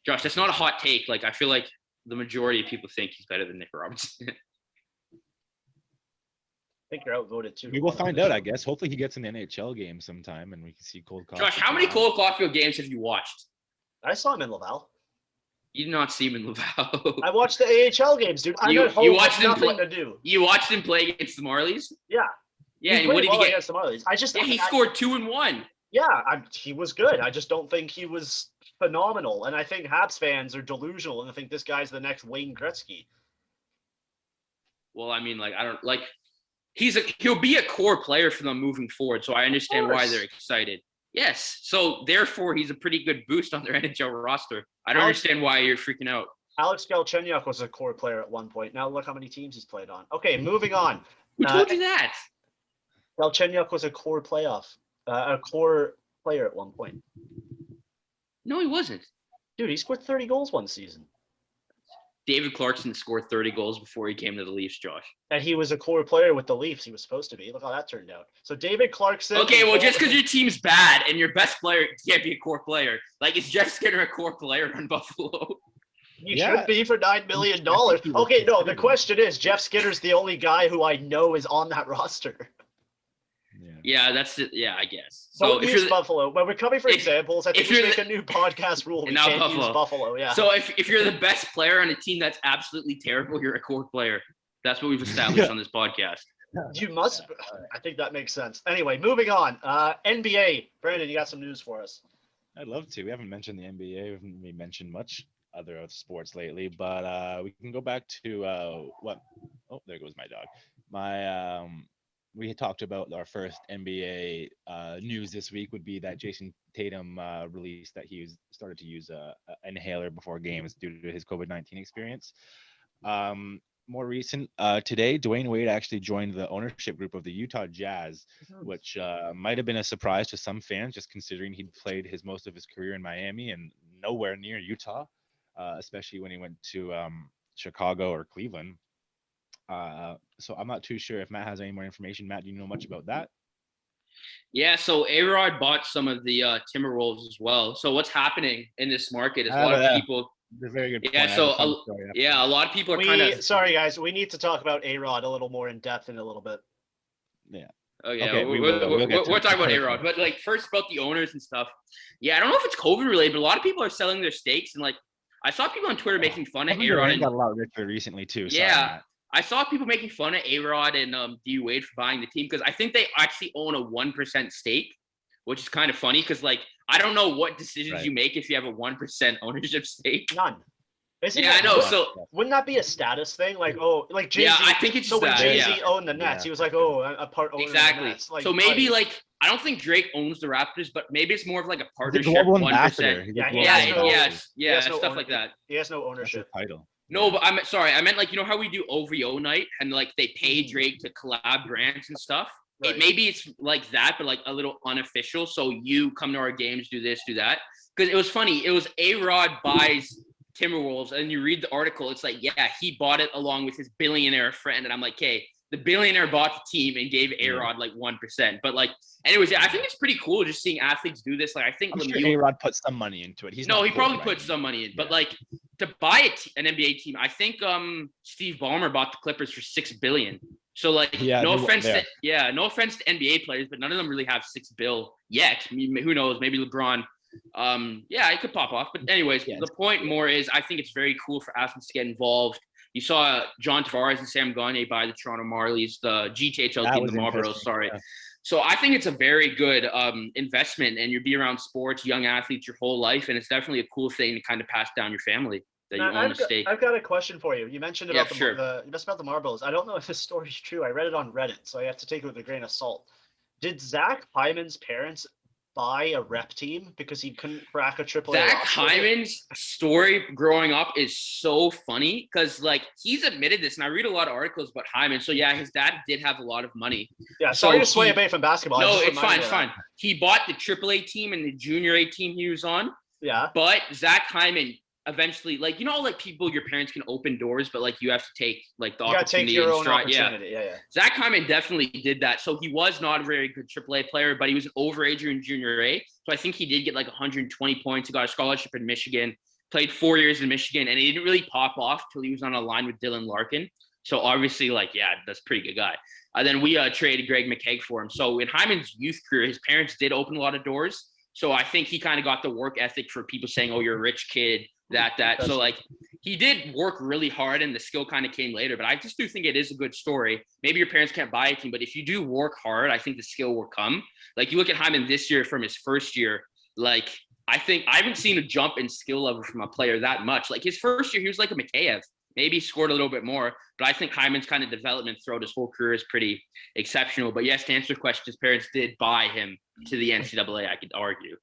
Josh, that's not a hot take. Like, I feel like the majority of people think he's better than Nick Robertson. I think you're outvoted too. We will find out, I guess. Hopefully he gets in the NHL game sometime and we can see Cole Caulfield. Josh, how many Cole Caulfield games have you watched? I saw him in Laval. You did not see him in Laval. I watched the AHL games, dude. I'm at home with nothing to do. You watched him play against the Marlies? Yeah. Yeah, he and what did he get? Against the Marlies. He scored 2 and 1. Yeah, he was good. I just don't think he was phenomenal. And I think Habs fans are delusional and I think this guy's the next Wayne Gretzky. Well, I mean, like, I don't like. He'll be a core player for them moving forward, so I understand why they're excited. Yes, so therefore he's a pretty good boost on their NHL roster. I don't understand why you're freaking out. Alex Galchenyuk was a core player at one point. Now look how many teams he's played on. Okay, moving on. Who told you that? Galchenyuk was a core player at one point. No, he wasn't. Dude, he scored 30 goals one season. David Clarkson scored 30 goals before he came to the Leafs, Josh. And he was a core player with the Leafs. He was supposed to be. Look how that turned out. So David Clarkson. Okay, well, just because your team's bad and your best player can't be a core player, like, is Jeff Skinner a core player on Buffalo? He should be for $9 million. Okay, no, the question is, Jeff Skinner's the only guy who I know is on that roster. Yeah, that's it. Yeah, I guess. So don't use Buffalo. When we're coming for examples, I think we should make a new podcast rule. We can't use Buffalo. Yeah. So if you're the best player on a team that's absolutely terrible, you're a core player. That's what we've established on this podcast. You must. I think that makes sense. Anyway, moving on. NBA. Brandon, you got some news for us? I'd love to. We haven't mentioned the NBA. We haven't really mentioned much other sports lately, but we can go back to what? Oh, there goes my dog. We had talked about our first NBA news this week would be that Jason Tatum released that he started to use an inhaler before games due to his COVID-19 experience. More recent, today, Dwayne Wade actually joined the ownership group of the Utah Jazz, which might have been a surprise to some fans, just considering he'd played most of his career in Miami and nowhere near Utah, especially when he went to Chicago or Cleveland. So I'm not too sure if Matt has any more information. Matt, do you know much about that? Yeah, so A-Rod bought some of the Timberwolves as well. So what's happening in this market is a lot of people. That's a very good point. Yeah, so a lot of people are kind of. Sorry, guys, we need to talk about A-Rod a little more in depth in a little bit. Yeah. Oh yeah, okay, we're talking about A-Rod, but like first about the owners and stuff. Yeah, I don't know if it's COVID related, but a lot of people are selling their stakes, and like I saw people on Twitter making fun of A-Rod. Got a lot richer recently too. Yeah. I saw people making fun of A-Rod and D. Wade for buying the team because I think they actually own a 1% stake, which is kind of funny because, like, I don't know what decisions you make if you have a 1% ownership stake. None. I know. So wouldn't that be a status thing? Like, like Jay-Z. Yeah, I think it's so when Jay-Z owned the Nets, he was like, a part owner of the Nets. Like, so maybe like I don't think Drake owns the Raptors, but maybe it's more of like a partnership. 1%. Yeah, stuff like that. He has no ownership. Title. No, but I'm sorry. I meant like, you know how we do OVO night and like they pay Drake to collab brands and stuff? Right. Maybe it's like that, but like a little unofficial. So you come to our games, do this, do that. Because it was funny. It was A-Rod buys Timberwolves and you read the article. It's like, yeah, he bought it along with his billionaire friend. And I'm like, hey, the billionaire bought the team and gave A-Rod like 1%. But like, anyways, yeah, I think it's pretty cool just seeing athletes do this. Like, I think I'm sure A-Rod put some money into it. He probably put some money in. But like, to buy an NBA team, I think Steve Ballmer bought the Clippers for $6 billion. So like, no offense to NBA players, but none of them really have $6 billion yet. I mean, who knows? Maybe LeBron. It could pop off. But anyways, the point more is I think it's very cool for athletes to get involved. You saw John Tavares and Sam Gagner buy the Toronto Marlies, the GTHL team, the Marlboro. Sorry. Yeah. So I think it's a very good investment, and you'll be around sports, young athletes your whole life, and it's definitely a cool thing to kind of pass down your family that you own a stake. I've got a question for you. You mentioned about you mentioned about the Marlboros. I don't know if this story is true. I read it on Reddit, so I have to take it with a grain of salt. Did Zach Hyman's parents buy a rep team because he couldn't crack a AAA? Zach Hyman's story growing up is so funny because like he's admitted this, and I read a lot of articles about Hyman. So yeah, his dad did have a lot of money. Yeah, sorry to sway away from basketball. No, it's fine, it's fine. He bought the AAA team and the junior A team he was on. Yeah. But Zach Hyman eventually, like, you know, like people, your parents can open doors, but like you have to take like the opportunity. You gotta take your own opportunity. Yeah. Zach Hyman definitely did that. So he was not a very good AAA player, but he was an overager in junior A. So I think he did get like 120 points. He got a scholarship in Michigan, played 4 years in Michigan, and he didn't really pop off till he was on a line with Dylan Larkin. So obviously, like, yeah, that's a pretty good guy. Then we traded Greg McKegg for him. So in Hyman's youth career, his parents did open a lot of doors. So I think he kind of got the work ethic for people saying, oh, you're a rich kid, that. So like he did work really hard and the skill kind of came later. But I just do think it is a good story. Maybe your parents can't buy a team, but if you do work hard, I think the skill will come. Like you look at Hyman this year from his first year, like I think I haven't seen a jump in skill level from a player that much. Like his first year, he was like a Mikheyev. Maybe scored a little bit more, but I think Hyman's kind of development throughout his whole career is pretty exceptional. But yes, to answer your question, his parents did buy him to the NCAA, I could argue.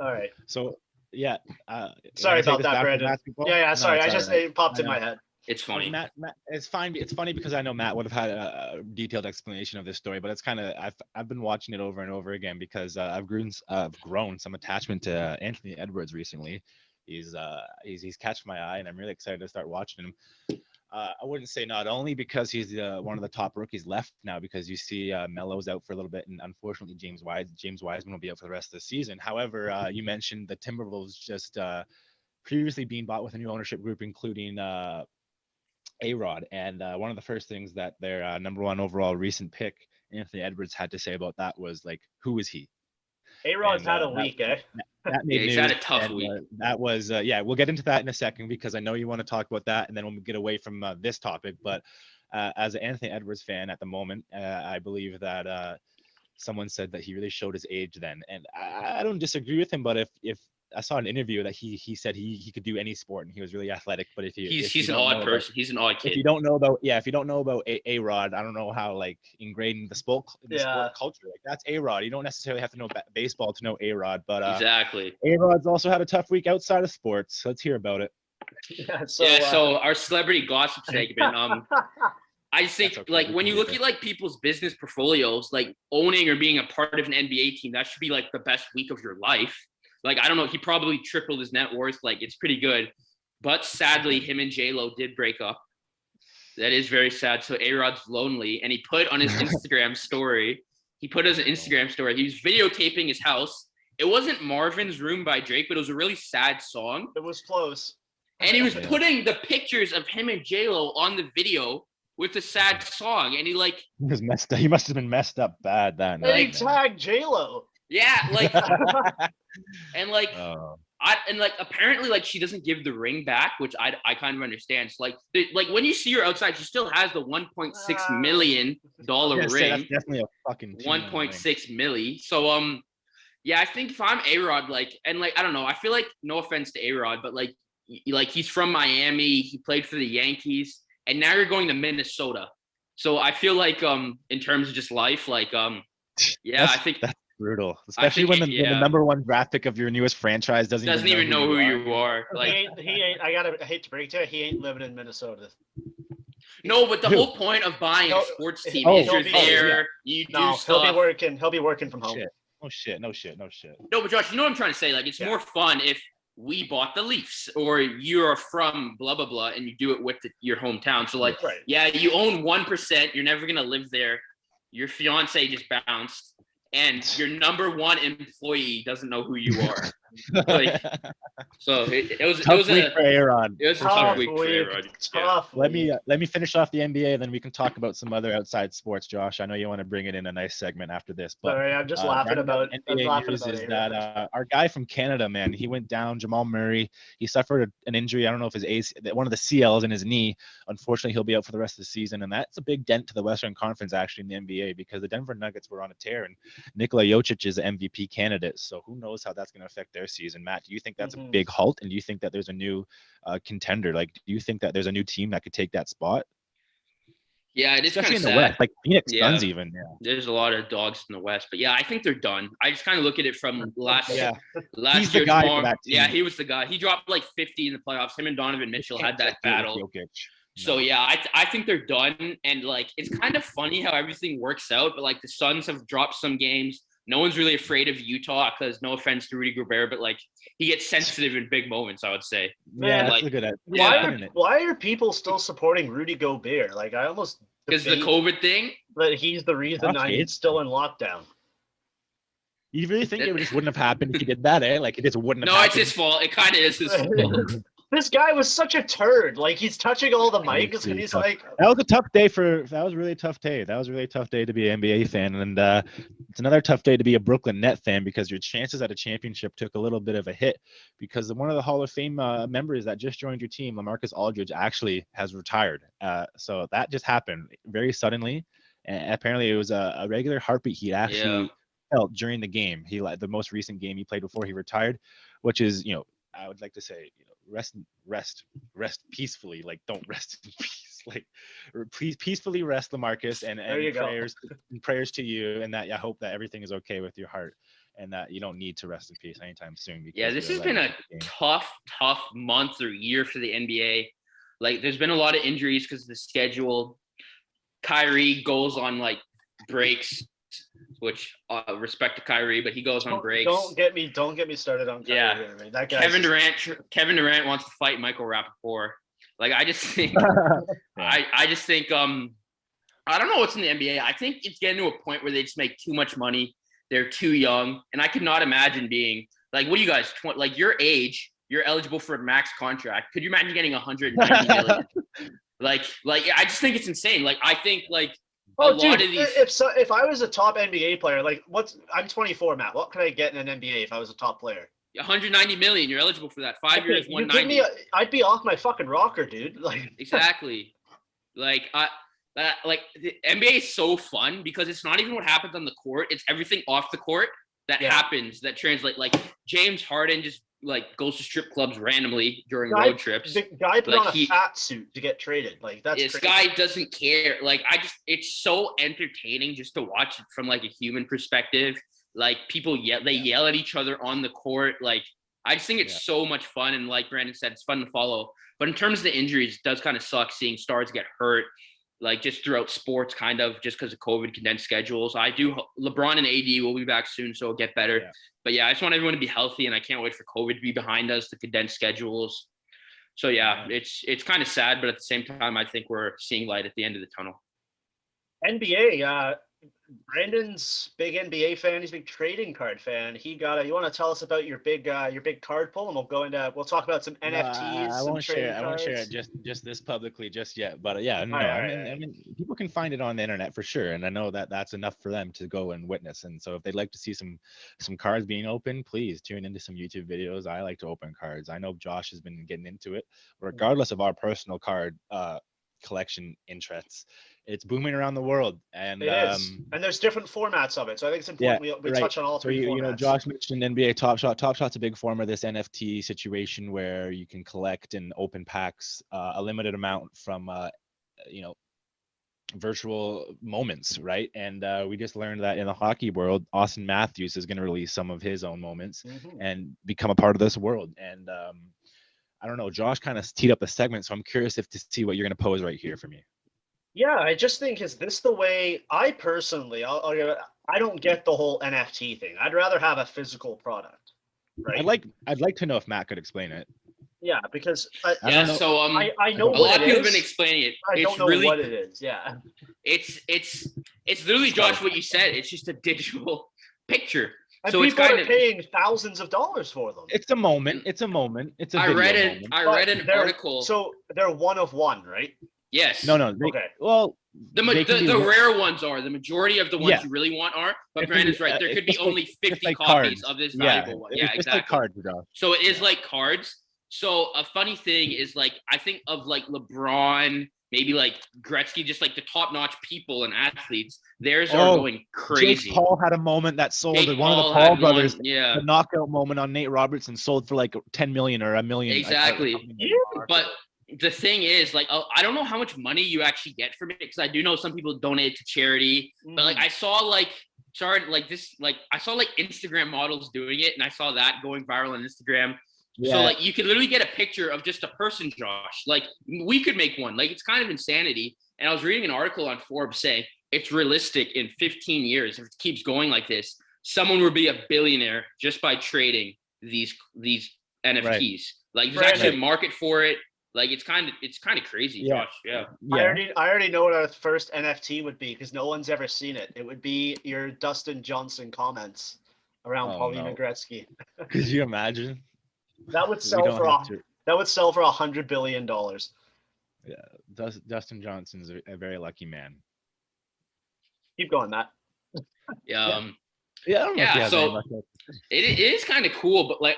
All right. So, yeah. Sorry about that, Brandon. Yeah, sorry. It popped in my head. It's funny. Matt, it's fine. It's funny because I know Matt would have had a detailed explanation of this story, but it's kind of I've been watching it over and over again because I've grown some attachment to Anthony Edwards recently. He's catched my eye, and I'm really excited to start watching him. I wouldn't say not only because he's one of the top rookies left now, because you see Melo's out for a little bit, and unfortunately James Wiseman will be out for the rest of the season. However, you mentioned the Timberwolves just previously being bought with a new ownership group, including A-Rod, and one of the first things that their number one overall recent pick, Anthony Edwards, had to say about that was like, who is he? A-Rod's had a week, eh? That made he's had a tough week. That was, we'll get into that in a second because I know you want to talk about that, and then we'll get away from this topic. But as an Anthony Edwards fan at the moment, I believe that someone said that he really showed his age then. And I don't disagree with him, but if I saw an interview that he said he could do any sport and he was really athletic, but he's an odd person. He's an odd kid. If you don't know about A-Rod, I don't know how like ingrained in the sport culture. Like that's A-Rod. You don't necessarily have to know baseball to know A-Rod, but exactly. A-Rod's also had a tough week outside of sports. So let's hear about it. So our celebrity gossip segment. I just think like when you look at like people's business portfolios, like owning or being a part of an NBA team, that should be like the best week of your life. Like, I don't know, he probably tripled his net worth. Like, it's pretty good. But sadly, him and J-Lo did break up. That is very sad. So A-Rod's lonely. And he put on his Instagram story, he was videotaping his house. It wasn't Marvin's Room by Drake, but it was a really sad song. It was close. And he was putting the pictures of him and J-Lo on the video with the sad song. And he was messed up. He must have been messed up bad that night. And he tagged J-Lo. Yeah, like, and like, apparently, like, she doesn't give the ring back, which I kind of understand. So, like when you see her outside, she still has the $1.6 million ring. That's definitely a fucking 1.6 milli. So, I think if I'm A-Rod, like, and like, I don't know, I feel like, no offense to A-Rod, but like he's from Miami, he played for the Yankees, and now you're going to Minnesota. So I feel like, in terms of just life, like, I think that's brutal, especially when the number one draft pick of your newest franchise doesn't even know who you are. Like he ain't. I hate to break it to you, he ain't living in Minnesota. No, but the whole point of buying a sports team is you're there. You do stuff. He'll be working from home. No shit. No, but Josh, you know what I'm trying to say? Like, it's more fun if we bought the Leafs, or you're from blah, blah, blah, and you do it with your hometown. So, like, Right. yeah, you own 1%. You're never going to live there. Your fiance just bounced, and your number one employee doesn't know who you are. Like, so it was tough week for Aaron. It was a tough week for Aaron. Let me finish off the NBA, and then we can talk about some other outside sports. Josh, I know you want to bring it in a nice segment after this, but sorry, I'm just laughing about NBA news is that our guy from Canada, man, he went down. Jamal Murray, he suffered an injury. I don't know if his one of the CLs in his knee. Unfortunately, he'll be out for the rest of the season, and that's a big dent to the Western Conference actually in the NBA, because the Denver Nuggets were on a tear, and Nikola Jokic is the MVP candidate. So who knows how that's going to affect their season. Matt, do you think that's a big halt, and do you think that there's a new contender? Like, do you think that there's a new team that could take that spot? Yeah, it is especially kind of in the sad. West, like Phoenix Suns even. Yeah, there's a lot of dogs in the West, but yeah, I think they're done. I just kind of look at it from last He's year. The guy for that team. Yeah, he was the guy. He dropped like 50 in the playoffs. Him and Donovan Mitchell had that battle. So yeah, I think they're done. And like, it's kind of funny how everything works out, but like the Suns have dropped some games. No one's really afraid of Utah because, no offense to Rudy Gobert, but like he gets sensitive in big moments, I would say. Man, like, why are people still supporting Rudy Gobert? Like, I almost because the COVID thing. But he's the reason I'm still in lockdown. You really think it just wouldn't have happened if he did that, eh? Like, it just wouldn't have happened. No, it's his fault. It kind of is his fault. This guy was such a turd. Like, he's touching all the mics, and he's like, that was a tough day that was a really tough day. That was a really tough day to be an NBA fan. And it's another tough day to be a Brooklyn Net fan, because your chances at a championship took a little bit of a hit, because one of the Hall of Fame members that just joined your team, LaMarcus Aldridge, actually has retired. So that just happened very suddenly. And apparently it was a regular heartbeat he actually felt during the game. The most recent game he played before he retired, which is, I would like to say, rest peacefully. Like, don't rest in peace. Like, please peacefully rest, LaMarcus, and prayers to you, and that I hope that everything is okay with your heart, and that you don't need to rest in peace anytime soon. Yeah, this has been a tough month or year for the NBA. Like, there's been a lot of injuries because of the schedule. Kyrie goes on like breaks, which respect to Kyrie, but he goes on breaks. Don't get me started on Kyrie. Yeah, here, that Kevin Durant wants to fight Michael Rappaport. Like, I just think, I just think, I don't know what's in the NBA. I think it's getting to a point where they just make too much money. They're too young, and I could not imagine being like, what are you guys? Like, your age, you're eligible for a max contract. Could you imagine getting $190 million? like, I just think it's insane. Like, I think like. If I was a top NBA player, like I'm 24, Matt. What could I get in an NBA if I was a top player? 190 million. You're eligible for that. 5 years, 190. I'd be off my fucking rocker, dude. Like exactly. Like the NBA is so fun because it's not even what happens on the court. It's everything off the court that happens that translate. Like James Harden just like goes to strip clubs randomly during road trips. The guy put on a fat suit to get traded. Like that's this crazy. Guy doesn't care. Like it's so entertaining just to watch it from like a human perspective. Like people yell at each other on the court. Like I just think it's so much fun. And like Brandon said, it's fun to follow. But in terms of the injuries, it does kind of suck seeing stars get hurt. Like just throughout sports, kind of just because of COVID condensed schedules. LeBron and AD will be back soon, so it'll get better. Yeah. But yeah, I just want everyone to be healthy, and I can't wait for COVID to be behind us, the condensed schedules. So yeah, it's kind of sad, but at the same time, I think we're seeing light at the end of the tunnel. NBA, Brandon's big NBA fan. He's a big trading card fan. You want to tell us about your big card pull, and we'll talk about some NFTs. I won't share it just this publicly just yet. But I mean, people can find it on the internet for sure, and I know that that's enough for them to go and witness. And so if they'd like to see some cards being opened, please tune into some YouTube videos. I like to open cards. I know Josh has been getting into it, regardless of our personal card collection interests. It's booming around the world, and and there's different formats of it. So I think it's important we touch on all three formats. Josh mentioned NBA Top Shot. Top Shot's a big form of this NFT situation where you can collect and open packs, a limited amount from virtual moments, right? And we just learned that in the hockey world, Austin Matthews is going to release some of his own moments and become a part of this world. And I don't know, Josh kind of teed up a segment, so I'm curious to see what you're going to pose right here for me. Yeah, I just think, is this the way? I personally, I don't get the whole NFT thing. I'd rather have a physical product. right? I'd like to know if Matt could explain it. Yeah, because I Yeah, know. so I know a what lot it of people have is. been explaining it. I It's don't know really what it is. Yeah. it's literally, Josh, what you said. It's just a digital picture. And So it's people kind are of paying thousands of dollars for them. It's a moment. It's a moment. It's a I video read it. moment. I But read an they're- article. So they're one of one, right? Yes. No. Okay. Well, The rare ones are. The majority of the ones you really want are. But It could Brandon's be, right. There it's could be just like- only just 50 like copies cards. of this Yeah, valuable one. it's Yeah, just exactly. like cards, Josh. So it is like cards. So a funny thing is, like, I think of like LeBron, maybe like Gretzky, just like the top-notch people and athletes. Theirs are going crazy. Jake Paul had a moment that sold. Jake One of the Paul Paul had brothers, one, yeah. the knockout moment on Nate Robertson sold for like 10 million or $1 million. Exactly. But the thing is, like, I don't know how much money you actually get from it, because I do know some people donate to charity. But like, I saw like I saw like Instagram models doing it, and I saw that going viral on Instagram. Yeah. So like, you could literally get a picture of just a person, Josh. Like, we could make one. Like, it's kind of insanity. And I was reading an article on Forbes saying it's realistic in 15 years, if it keeps going like this, someone will be a billionaire just by trading these NFTs. Right. Like, there's actually a market for it. Like, it's kind of crazy, Josh. Yeah. I already know what our first NFT would be, because no one's ever seen it. It would be your Dustin Johnson comments around Paulina Gretzky. Could you imagine? That would sell for $100 billion. Yeah, Dustin Johnson's a very lucky man. Keep going, Matt. So it is kind of cool, but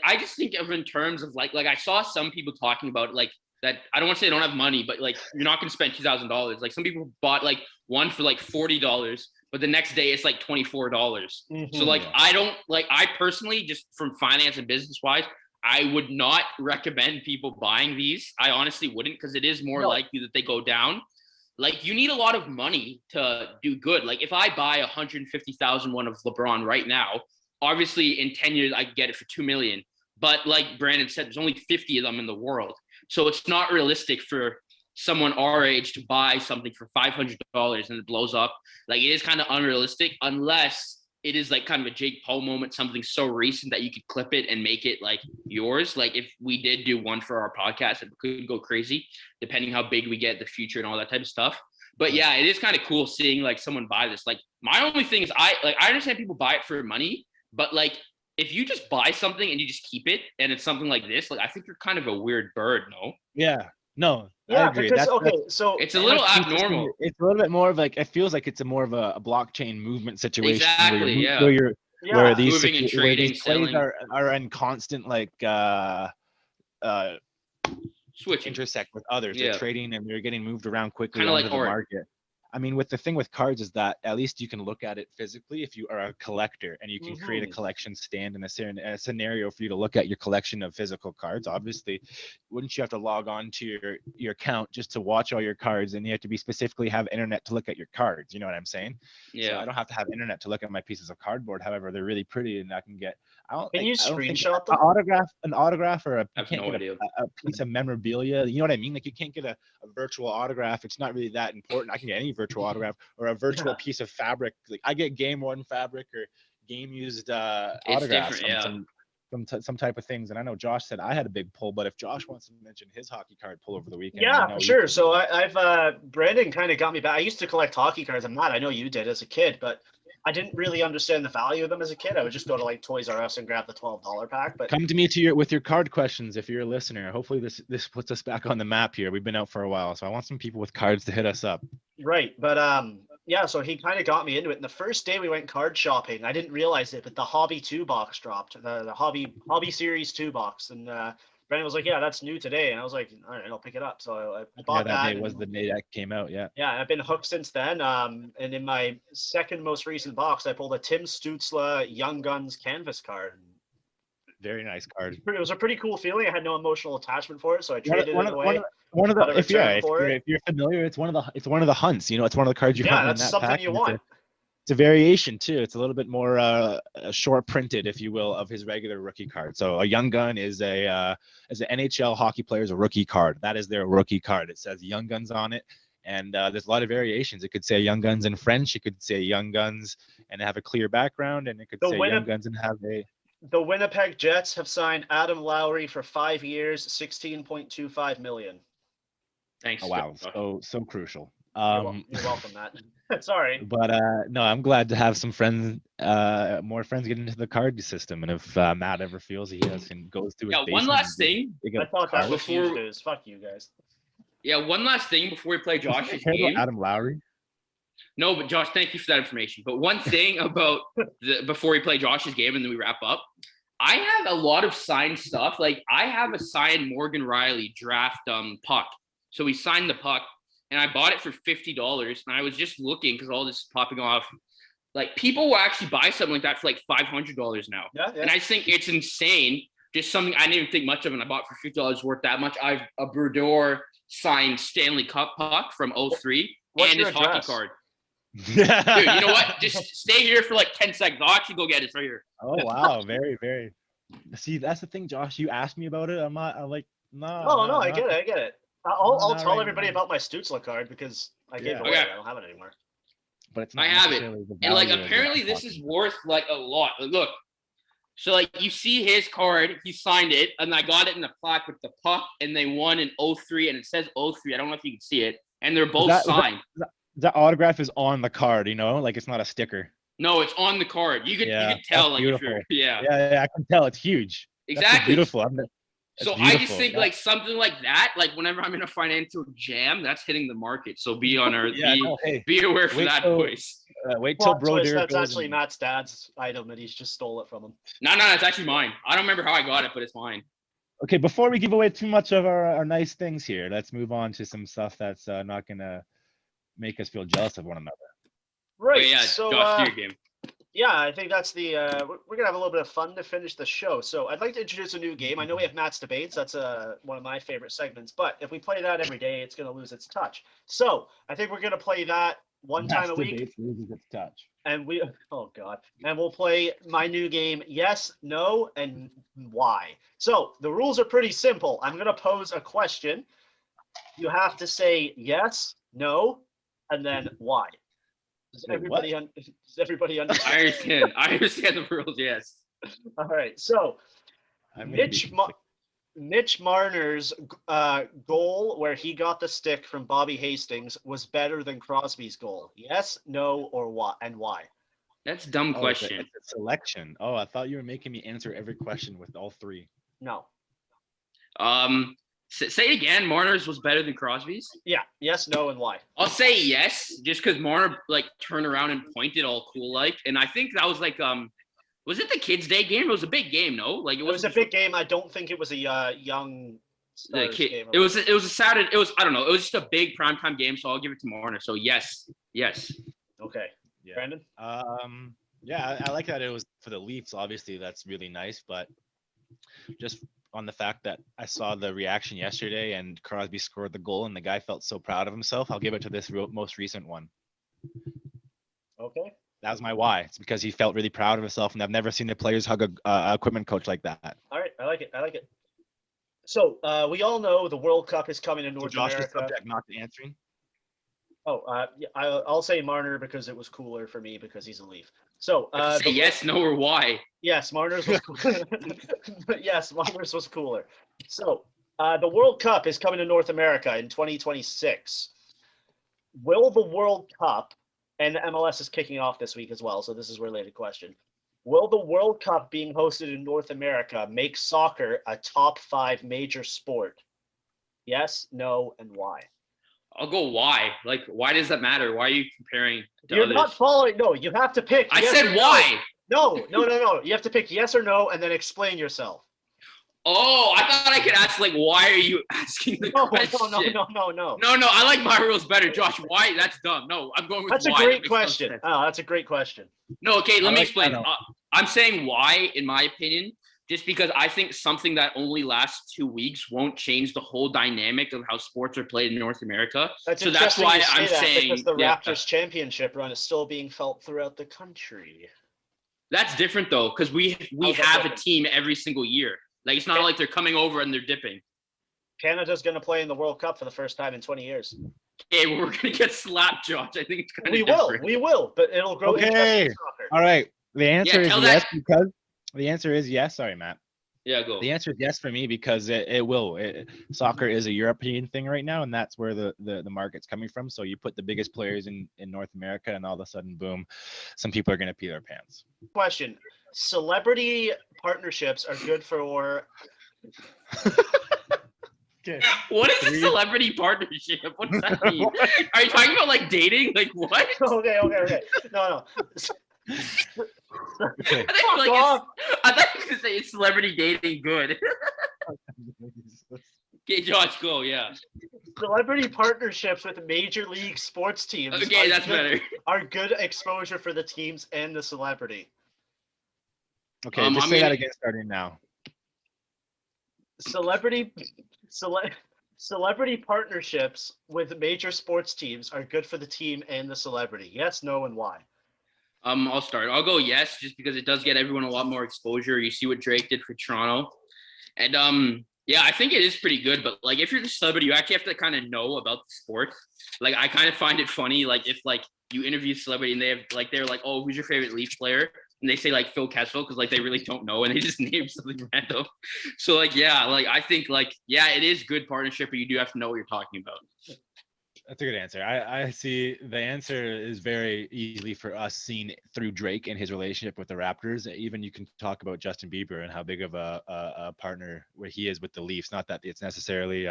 I just think of in terms of like I saw some people talking about like that. I don't want to say they don't have money, but like, you're not going to spend $2,000. Like, some people bought like one for like $40, but the next day it's like $24. So like, I personally, just from finance and business wise, I would not recommend people buying these. I honestly wouldn't, because it is more likely that they go down. Like, you need a lot of money to do good. Like, if I buy 150,000 one of LeBron right now, obviously in 10 years I could get it for $2 million. But like Brandon said, there's only 50 of them in the world. So it's not realistic for someone our age to buy something for $500 and it blows up. Like, it is kind of unrealistic, unless it is like kind of a Jake Paul moment, something so recent that you could clip it and make it like yours. Like, if we did do one for our podcast, it could go crazy depending how big we get in the future and all that type of stuff. But yeah, it is kind of cool seeing like someone buy this. Like, my only thing is I understand people buy it for money, but like, if you just buy something and you just keep it and it's something like this, like, I think you're kind of a weird bird, no? Yeah. No, yeah, I agree. Because, so it's a little abnormal. It's a little bit more of like, it feels like it's more of a blockchain movement situation. Exactly. Where these moving and trading, plays are in constant like switching, intersect with others. They're trading and they're getting moved around quickly onto the market. I mean, with the thing with cards is that at least you can look at it physically if you are a collector, and you can create a collection stand in a scenario for you to look at your collection of physical cards. Obviously, wouldn't you have to log on to your account just to watch all your cards, and you have to be specifically have internet to look at your cards? You know what I'm saying? Yeah. So I don't have to have internet to look at my pieces of cardboard. However, they're really pretty, and I can get. Can you screenshot them? An autograph, or I have no idea. A piece of memorabilia. You know what I mean? Like, you can't get a virtual autograph. It's not really that important. I can get any virtual autograph or a virtual piece of fabric. Like, I get game worn fabric or game used autographs from some type of things. And I know Josh said I had a big pull, but if Josh wants to mention his hockey card pull over the weekend, sure. So I've Brandon kind of got me back. I used to collect hockey cards. I'm not. I know you did as a kid, but I didn't really understand the value of them as a kid. I would just go to like Toys R Us and grab the $12 pack. But come to me with your card questions if you're a listener. Hopefully this puts us back on the map here. We've been out for a while, so I want some people with cards to hit us up. Right, but so he kind of got me into it. And the first day we went card shopping, I didn't realize it, but the Hobby 2 box dropped, the Hobby Series 2 box, and Brandon was like, "Yeah, that's new today," and I was like, "All right, I'll pick it up." So I bought that. That day was the day that came out. Yeah. Yeah, I've been hooked since then. And in my second most recent box, I pulled a Tim Stützle Young Guns canvas card. Very nice card. It was a pretty cool feeling. I had no emotional attachment for it, so I traded it away. If you're familiar, it's one of the hunts. You know, it's one of the cards you hunt. Yeah, that's something pack, you want. It's a variation too. It's a little bit more short printed, if you will, of his regular rookie card. So a Young Gun is an NHL hockey player's a rookie card. That is their rookie card. It says Young Guns on it, and there's a lot of variations. It could say Young Guns in French. It could say Young Guns and have a clear background, and it could say Young Guns and have a The Winnipeg Jets have signed Adam Lowry for 5 years, $16.25 million. Thanks. Oh, wow. So crucial. You're welcome, Matt. Sorry. But no, I'm glad to have some friends, more friends get into the card system. And if Matt ever feels he goes to his basement. One last thing. I thought that was huge news. Fuck you guys. Yeah, one last thing before we play Josh's game. Adam Lowry? No, but Josh, thank you for that information. But one thing about before we play Josh's game and then we wrap up, I have a lot of signed stuff. Like I have a signed Morgan Riley draft puck. So we signed the puck and I bought it for $50. And I was just looking because all this is popping off. Like people will actually buy something like that for like $500 now. Yeah. And I think it's insane. Just something I didn't even think much of, and I bought for $50 worth that much. I've a Brodeur signed Stanley Cup puck from 03 and his hockey card. Dude, you know what? Just stay here for like 10 seconds. I'll actually go get it. It's right here. Oh, wow. Very, very. See, that's the thing, Josh. You asked me about it. I'm like, no. No, I get it. I'll tell everybody about my Stützle card because I gave it away. Okay. I don't have it anymore. But it's not I have it. the And like value of apparently what this I'm is worth like a lot. Like, look. So like you see his card, he signed it, and I got it in the plaque with the puck, and they won in 03, and it says 03. I don't know if you can see it. And they're both signed. The autograph is on the card, like it's not a sticker. No, it's on the card. You could tell like beautiful. if you're Yeah, I can tell it's huge. Exactly. That's beautiful. So I just think like something like that, like whenever I'm in a financial jam, that's hitting the market. So be on our be aware for that, boys. Wait till Brodeur. That's actually Matt's dad's item, and he's just stole it from him. No, it's actually mine. I don't remember how I got it, but it's mine. Okay, before we give away too much of our nice things here, let's move on to some stuff that's not gonna make us feel jealous of one another. Right. Wait, yeah, so Josh, your game. Yeah, I think that's the we're gonna have a little bit of fun to finish the show. So I'd like to introduce a new game. I know we have Matt's debates. That's one of my favorite segments. But if we play that every day, it's gonna lose its touch. So I think we're gonna play that one time a week. Loses its touch. And we'll play my new game, yes, no, and why. So the rules are pretty simple. I'm gonna pose a question. You have to say yes, no, and then why. Does everybody understand? I understand the rules, yes. All right. So Mitch Marner's goal where he got the stick from Bobby Hastings was better than Crosby's goal. Yes, no, or what, and why? That's a dumb question. It's a selection. Oh, I thought you were making me answer every question with all three. No. Say it again. Marner's was better than Crosby's? Yeah. Yes, no, and why? I'll say yes, just because Marner like turned around and pointed all cool like, and I think that was like was it the Kids' Day game? It was a big game, no? Like it was a big game. I don't think it was a young game. It was a Saturday. It was I don't know. It was just a big primetime game, so I'll give it to Marner. So yes. Okay. Yeah. Brandon? Yeah, I like that it was for the Leafs. Obviously, that's really nice, but just on the fact that I saw the reaction yesterday and Crosby scored the goal and the guy felt so proud of himself, I'll give it to this most recent one. Okay. That was my why. It's because he felt really proud of himself, and I've never seen the players hug a equipment coach like that. All right, I like it. So we all know the World Cup is coming to North America. Subject not answering. I'll say Marner because it was cooler for me because he's a Leaf. So say yes, no, or why? Yes, Marner's was cooler. Yes, Marner's was cooler. So the World Cup is coming to North America in 2026. Will the World Cup, and the MLS is kicking off this week as well, so this is a related question. Will the World Cup being hosted in North America make soccer a top 5 major sport? Yes, no, and why? I'll go why. Like, why does that matter? Why are you comparing to You're others? not following. No, you have to pick. I said why. No. You have to pick yes or no and then explain yourself. Oh, I thought I could ask, like, why are you asking the question? No. No, I like my rules better. Josh, why? That's dumb. No, I'm going with that's why. That's a great question. That's a great question. No, okay, let me explain. I'm saying why, in my opinion, just because I think something that only lasts 2 weeks won't change the whole dynamic of how sports are played in North America. That's why I'm saying because the Raptors championship run is still being felt throughout the country. That's different though, because we have a team every single year. Like it's not like they're coming over and they're dipping. Canada's going to play in the World Cup for the first time in 20 years. Okay, well, we're going to get slapped, Josh. I think it's kind of different. We will, but it'll grow. Okay. All right. The answer is yes The answer is yes. Sorry, Matt. Yeah, go. The answer is yes for me because it will. Soccer is a European thing right now, and that's where the market's coming from. So you put the biggest players in North America, and all of a sudden, boom, some people are going to pee their pants. Question: celebrity partnerships are good for. Okay. What is a celebrity partnership? What does that mean? Are you talking about like dating? Like what? Okay. No. Okay. I thought you could say it's celebrity dating good. Okay, Josh, go. Yeah. Celebrity partnerships with major league sports teams. Okay, that's better. Are good exposure for the teams and the celebrity. Okay, just say that again starting now. Celebrity partnerships with major sports teams are good for the team and the celebrity. Yes, no, and why? I'll start. I'll go yes, just because it does get everyone a lot more exposure. You see what Drake did for Toronto. And yeah, I think it is pretty good. But like if you're the celebrity, you actually have to kind of know about the sport. Like I kind of find it funny, like if like you interview a celebrity and they're like, oh, who's your favorite Leafs player? And they say like Phil Kessel because like they really don't know and they just name something random. So like yeah, like I think like yeah, it is good partnership, but you do have to know what you're talking about. That's a good answer. I see the answer is very easily for us seen through Drake and his relationship with the Raptors. Even you can talk about Justin Bieber and how big of a partner where he is with the Leafs. Not that it's necessarily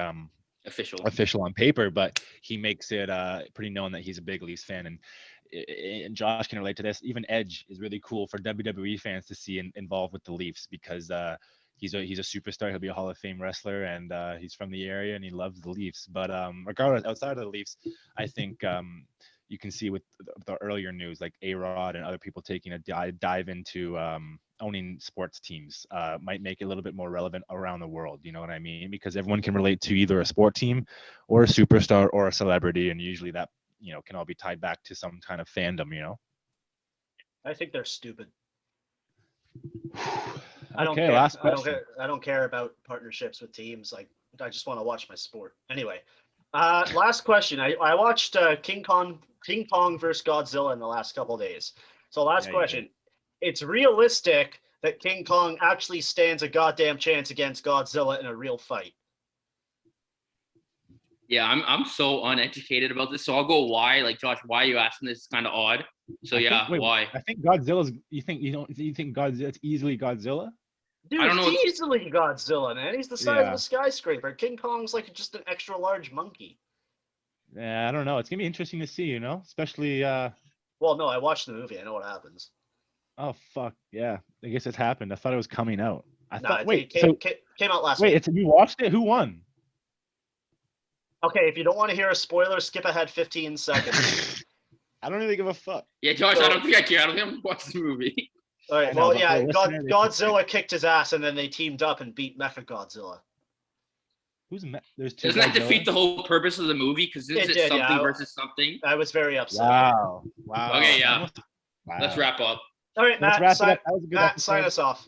official on paper, but he makes it pretty known that he's a big Leafs fan. And Josh can relate to this. Even Edge is really cool for WWE fans to see involved with the Leafs because he's a superstar. He'll be a Hall of Fame wrestler, and he's from the area and he loves the Leafs. But regardless, outside of the Leafs, I think you can see with the earlier news, like A-Rod and other people taking a dive into owning sports teams might make it a little bit more relevant around the world. You know what I mean? Because everyone can relate to either a sport team or a superstar or a celebrity, and usually that can all be tied back to some kind of fandom. I think they're stupid. Okay, last question. I don't care about partnerships with teams. Like I just want to watch my sport. Anyway, last question. I watched King Kong versus Godzilla in the last couple of days. So last question. It's realistic that King Kong actually stands a goddamn chance against Godzilla in a real fight. Yeah, I'm so uneducated about this. So I'll go why. Like Josh, why are you asking this? It's kind of odd. So why? I think Godzilla's. You think Godzilla's easily Godzilla? Dude, I don't know. It's easily Godzilla, man. He's the size of a skyscraper. King Kong's like just an extra large monkey. Yeah, I don't know. It's gonna be interesting to see, especially. Well, no, I watched the movie. I know what happens. Oh fuck yeah! I guess it happened. I thought it was coming out. It came out last week. Wait, you watched it? Who won? Okay, if you don't want to hear a spoiler, skip ahead 15 seconds. I don't really give a fuck. Yeah, Josh, I don't think I care. I don't think I'm gonna watch the movie. All right, well, yeah, Godzilla kicked his ass, and then they teamed up and beat Mechagodzilla. There's two. Doesn't that defeat the whole purpose of the movie? Because it's something versus something. I was very upset. Wow. Okay, yeah. Wow. Let's wrap up. All right, Matt, sign us off.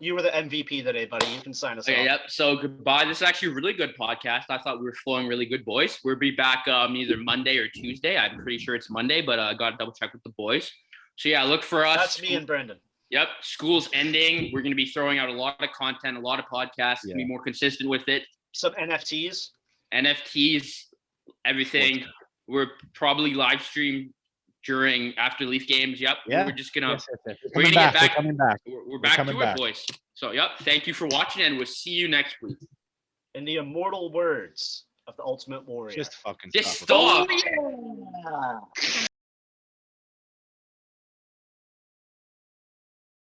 You were the MVP today, buddy. You can sign us off. Yep. So goodbye. This is actually a really good podcast. I thought we were flowing really good, boys. We'll be back either Monday or Tuesday. I'm pretty sure it's Monday, but I got to double check with the boys. So yeah, look for us. That's me and Brendan. Yep. School's ending. We're going to be throwing out a lot of content, a lot of podcasts. Yeah. Be more consistent with it. Some NFTs, everything. We're probably live stream after Leaf games. Yep. Yeah. We're just gonna. Yes. We're gonna get back. We're coming back. We're back to it, boys. So yep. Thank you for watching, and we'll see you next week. In the immortal words of the Ultimate Warrior. Just fucking stop. Oh, yeah.